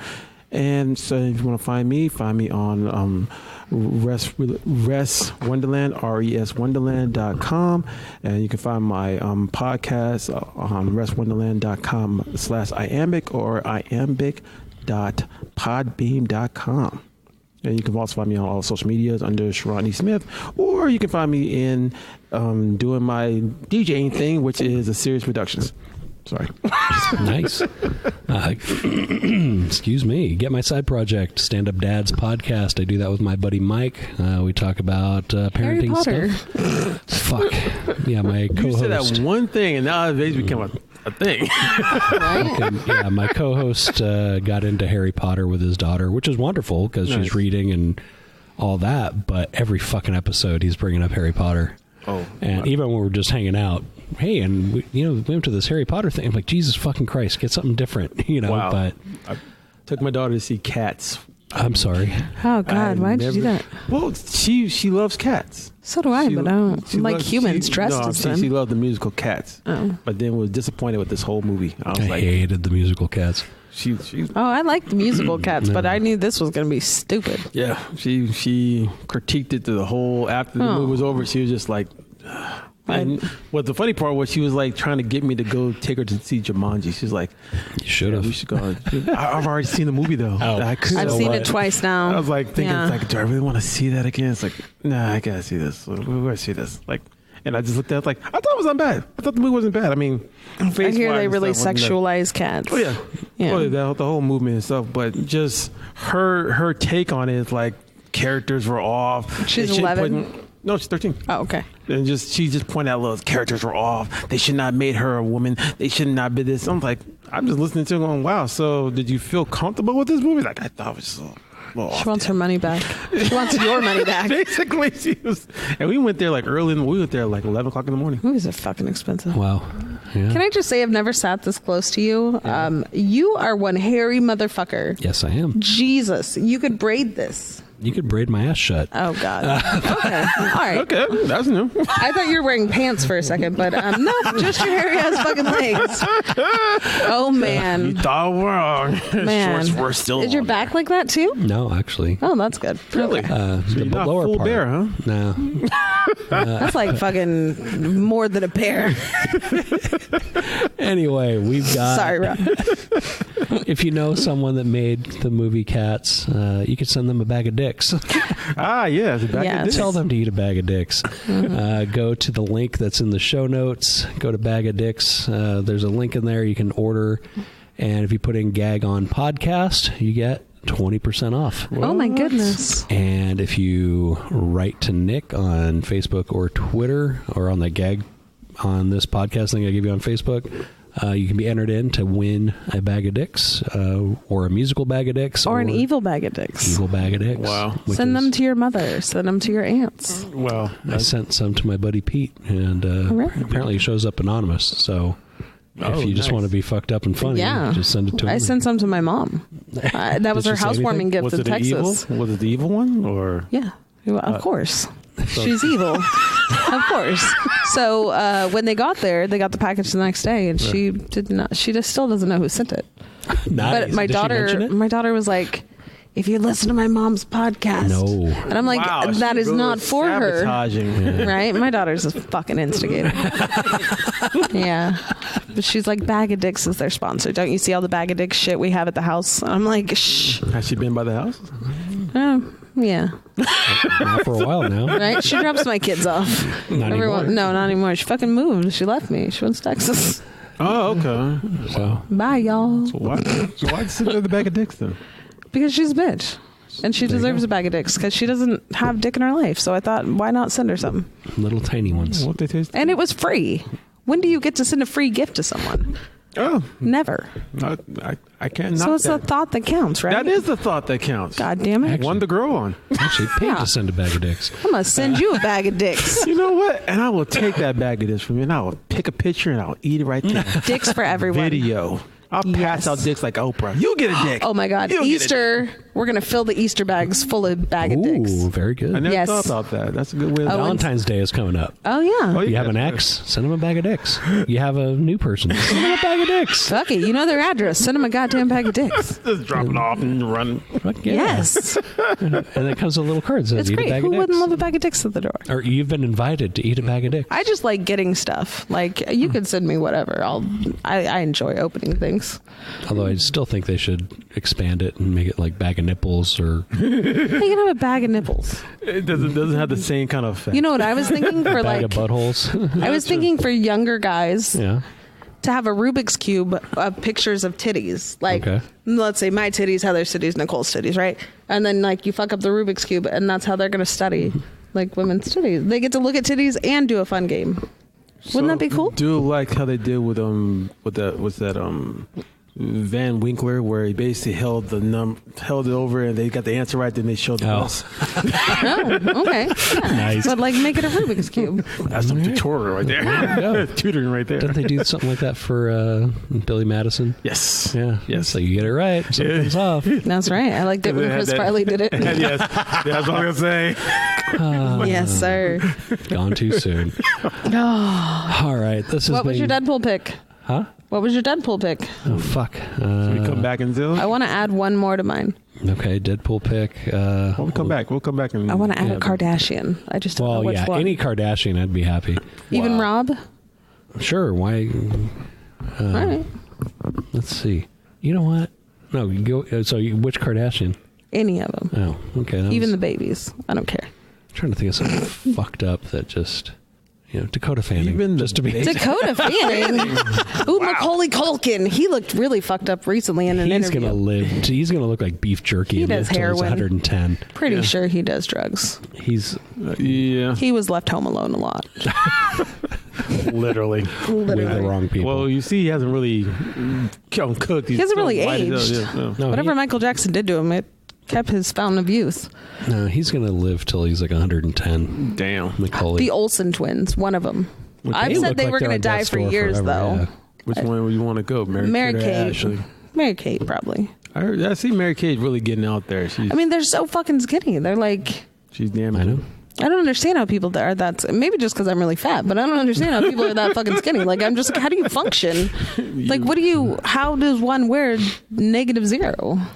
And so if you want to find me on Res Wonderland, RESWonderland.com. And you can find my podcast on reswonderland.com/Iambic or iambic.podbeam.com. And you can also find me on all social medias under CharRon E. Smith, or you can find me in doing my DJing thing, which is a Serious Productions. Sorry. Nice. Excuse me. Get my side project, Stand Up Dads podcast. I do that with my buddy Mike. We talk about parenting stuff. Fuck. Yeah, my co-host. You said that one thing, and now it's become a thing. Yeah, my co-host got into Harry Potter with his daughter, which is wonderful because she's reading and all that. But every fucking episode, he's bringing up Harry Potter. Oh, and even when we're just hanging out, hey, and we went to this Harry Potter thing. I'm like, Jesus fucking Christ, get something different, Wow. But I took my daughter to see Cats. I'm sorry. Oh God, why'd you do that? Well, she loves cats. So do I, but I don't like humans dressed as them. She loved the musical Cats. Oh. But then was disappointed with this whole movie. I was like, hated the musical Cats. She I like the musical Cats, but I knew this was going to be stupid. Yeah, she critiqued it to the whole after the movie was over. She was just like, and what the funny part was, she was like trying to get me to go take her to see Jumanji. She's like, you should have. We should go. I've already seen the movie though. I've seen it twice now. I was like thinking, like, do I really want to see that again? It's like, nah, I gotta see this. We're gonna see this. Like, and I just looked at it like, I thought it wasn't bad. I thought the movie wasn't bad. I mean, I hear they really sexualize cats. Oh yeah. Oh, yeah, the whole movement and stuff. But just her take on it is like characters were off. She's 11. No, she's 13. Oh, okay. And she just pointed out, those characters were off. They should not have made her a woman. They should not be this. I'm like, I'm just listening to it going, wow. So did you feel comfortable with this movie? Like, I thought it was so. She wants her money back. She wants your money back. Basically, she was. And we went there like early. We went there like 11 o'clock in the morning. Movies are fucking expensive. Wow. Yeah. Can I just say I've never sat this close to you? You are one hairy motherfucker. Yes, I am. Jesus, you could braid this. You could braid my ass shut. Oh, God. Okay. All right. Okay. That's new. I thought you were wearing pants for a second, but no, just your hairy ass fucking legs. Oh, man. You thought wrong. Man. Shorts were still Is your on. back like that, too? No, actually. Oh, that's good. Really? Okay. So you're not lower full part. bear, huh? No. That's like fucking more than a pair. Anyway, we've got... Sorry, Rob. If you know someone that made the movie Cats, you could send them a bag of dicks. Ah, yeah. It's a bag of dicks. Tell them to eat a bag of dicks. Go to the link that's in the show notes. Go to Bag of Dicks. There's a link in there you can order. And if you put in Gag on Podcast, you get 20% off. Oh, my goodness. And if you write to Nick on Facebook or Twitter, or on the Gag on this podcast thing I give you on Facebook, you can be entered in to win a bag of dicks, or a musical bag of dicks, or an evil bag of dicks. Evil bag of dicks. Wow. Send them to your mother. Send them to your aunts. Well, I sent some to my buddy Pete, and apparently he shows up anonymous. So if you just want to be fucked up and funny, just send it to him. I sent some to my mom. That was her housewarming gift in Texas. Evil? Was it the evil one, or? Yeah, well, of course. She's evil. Of course. So when they got there, they got the package the next day, and she did not. She just still doesn't know who sent it. Nice. But my Did she mention it? daughter was like, "If you listen to my mom's podcast," No. and I'm like, Wow, "That is really not for her." sabotaging. Right? My daughter's a fucking instigator. Yeah. But she's like, Bag of Dicks is their sponsor. Don't you see all the Bag of Dicks shit we have at the house? I'm like, shh. Has she been by the house? Yeah. Not for a while now. Right? She drops my kids off. Not anymore. No, not anymore. She fucking moved. She left me. She went to Texas. Oh, okay. So Bye, y'all. So why'd you send her the bag of dicks then? Because she's a bitch. And she deserves a bag of dicks because she doesn't have dick in her life. So I thought, why not send her something? little tiny ones. What they taste? And it was free. When do you get to send a free gift to someone? Oh, Never. I can't. So it's the thought that counts, right? That is the thought that counts. God damn it. One to grow on. Actually paid to send a bag of dicks. I'm going to send you a bag of dicks. You know what? And I will take that bag of dicks from you, and I will pick a picture and I'll eat it right there. Dicks for everyone. Video. I'll pass out dicks like Oprah. You get a dick. Oh my God. You get a Easter, we're going to fill the Easter bags full of bag of dicks. Ooh, very good. I never Yes. thought about that. That's a good way. Valentine's Day is coming up. Oh, yeah. You have an ex, send them a bag of dicks. You have a new person, send them a bag of dicks. Fuck it. You know their address. Send them a goddamn bag of dicks. Just drop it off and run. Fuck yeah. Yes. And it comes with a little card that says It's eat a great. bag Who of dicks. wouldn't love a bag of dicks at the door? Or you've been invited to eat a bag of dicks. I just like getting stuff. Like, you could send me whatever. I enjoy opening things. Although I still think they should expand it and make it like bag of of nipples or You can have a bag of nipples. It doesn't have the same kind of effect. You know what I was thinking for bag like of buttholes. I was thinking for younger guys Yeah. to have a Rubik's Cube of pictures of titties. Like, Okay. let's say my titties, Heather's titties, Nicole's titties, right? And then, like, you fuck up the Rubik's Cube, and that's how they're going to study, like, women's titties. They get to look at titties and do a fun game. Wouldn't that be cool? Do like how they did with Van Winkler, where he basically held it over, and they got the answer right. Then they showed the us. Oh, okay. Yeah. Nice. But, like, make it a Rubik's Cube. That's some tutorial right there. Tutoring right there. Didn't they do something like that for Billy Madison? Yes. Yeah. Yes. So you get it right. Something's off. That's right. I liked it when Chris Farley did it. Yes. That's what I was going to say. Yes, sir. Gone too soon. All right. This is What was your Deadpool pick? Huh? What was your Deadpool pick? Oh, fuck. Should we come back and do it? I want to add one more to mine. Okay, Deadpool pick. We'll come back. We'll come back and. I want to add a Kardashian. I just don't know which one. any Kardashian, I'd be happy. Even Rob? Sure. Why? All right. Let's see. You know what? No, you go. Which Kardashian? Any of them. Oh, okay. Even the babies. I don't care. I'm trying to think of something fucked up that just, Dakota Fanning. Even just to be Dakota Fanning. Ooh, Macaulay Culkin. He looked really fucked up recently in an He's interview. gonna live. He's gonna look like beef jerky. He and does live till he's heroin. 110. Pretty sure he does drugs. He's Yeah. He was left home alone a lot. Literally. with the wrong people. Well, you see, he hasn't really cooked. He hasn't really aged. No, Whatever Michael Jackson did to him, it kept his fountain of youth. No, he's gonna live till he's like 110. Damn. Macaulay. The Olsen twins, one of them. I've said they were going to die for years, though. Which one would you want to go? Mary Kate or Kate. Ashley? Mary Kate, probably. I see Mary Kate really getting out there. I mean, they're so fucking skinny. They're like... She's damn. I know. I don't understand how people are that... Maybe just because I'm really fat, but I don't understand how people are that fucking skinny. Like, I'm just like, how do you function? Like, how does one wear -0?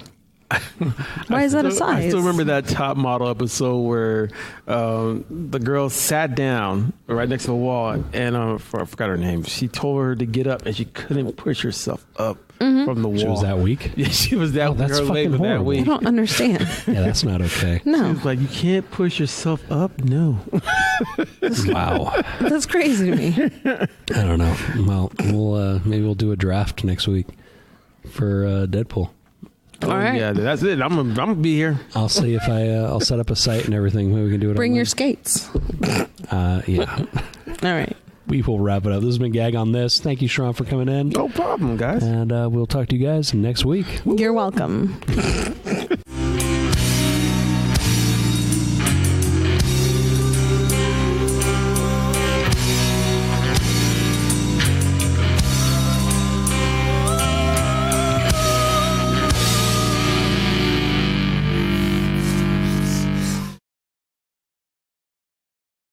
Why is that a size? I still remember that Top Model episode where the girl sat down right next to the wall, and I forgot her name. She told her to get up, and she couldn't push herself up from the wall. She was that weak? Yeah, she was that. That's her leg fucking was that horrible. weak. I don't understand. Yeah, that's not okay. No. She was like, you can't push yourself up. No. Wow. That's crazy to me. I don't know. Well, maybe we'll do a draft next week for Deadpool. All right. Yeah, that's it. I'm gonna be here. I'll see if I'll set up a site and everything. Maybe we can do it. Bring your online. skates. Yeah. All right. We will wrap it up. This has been Gag on This. Thank you, CharRon, for coming in. No problem, guys. And we'll talk to you guys next week. You're welcome.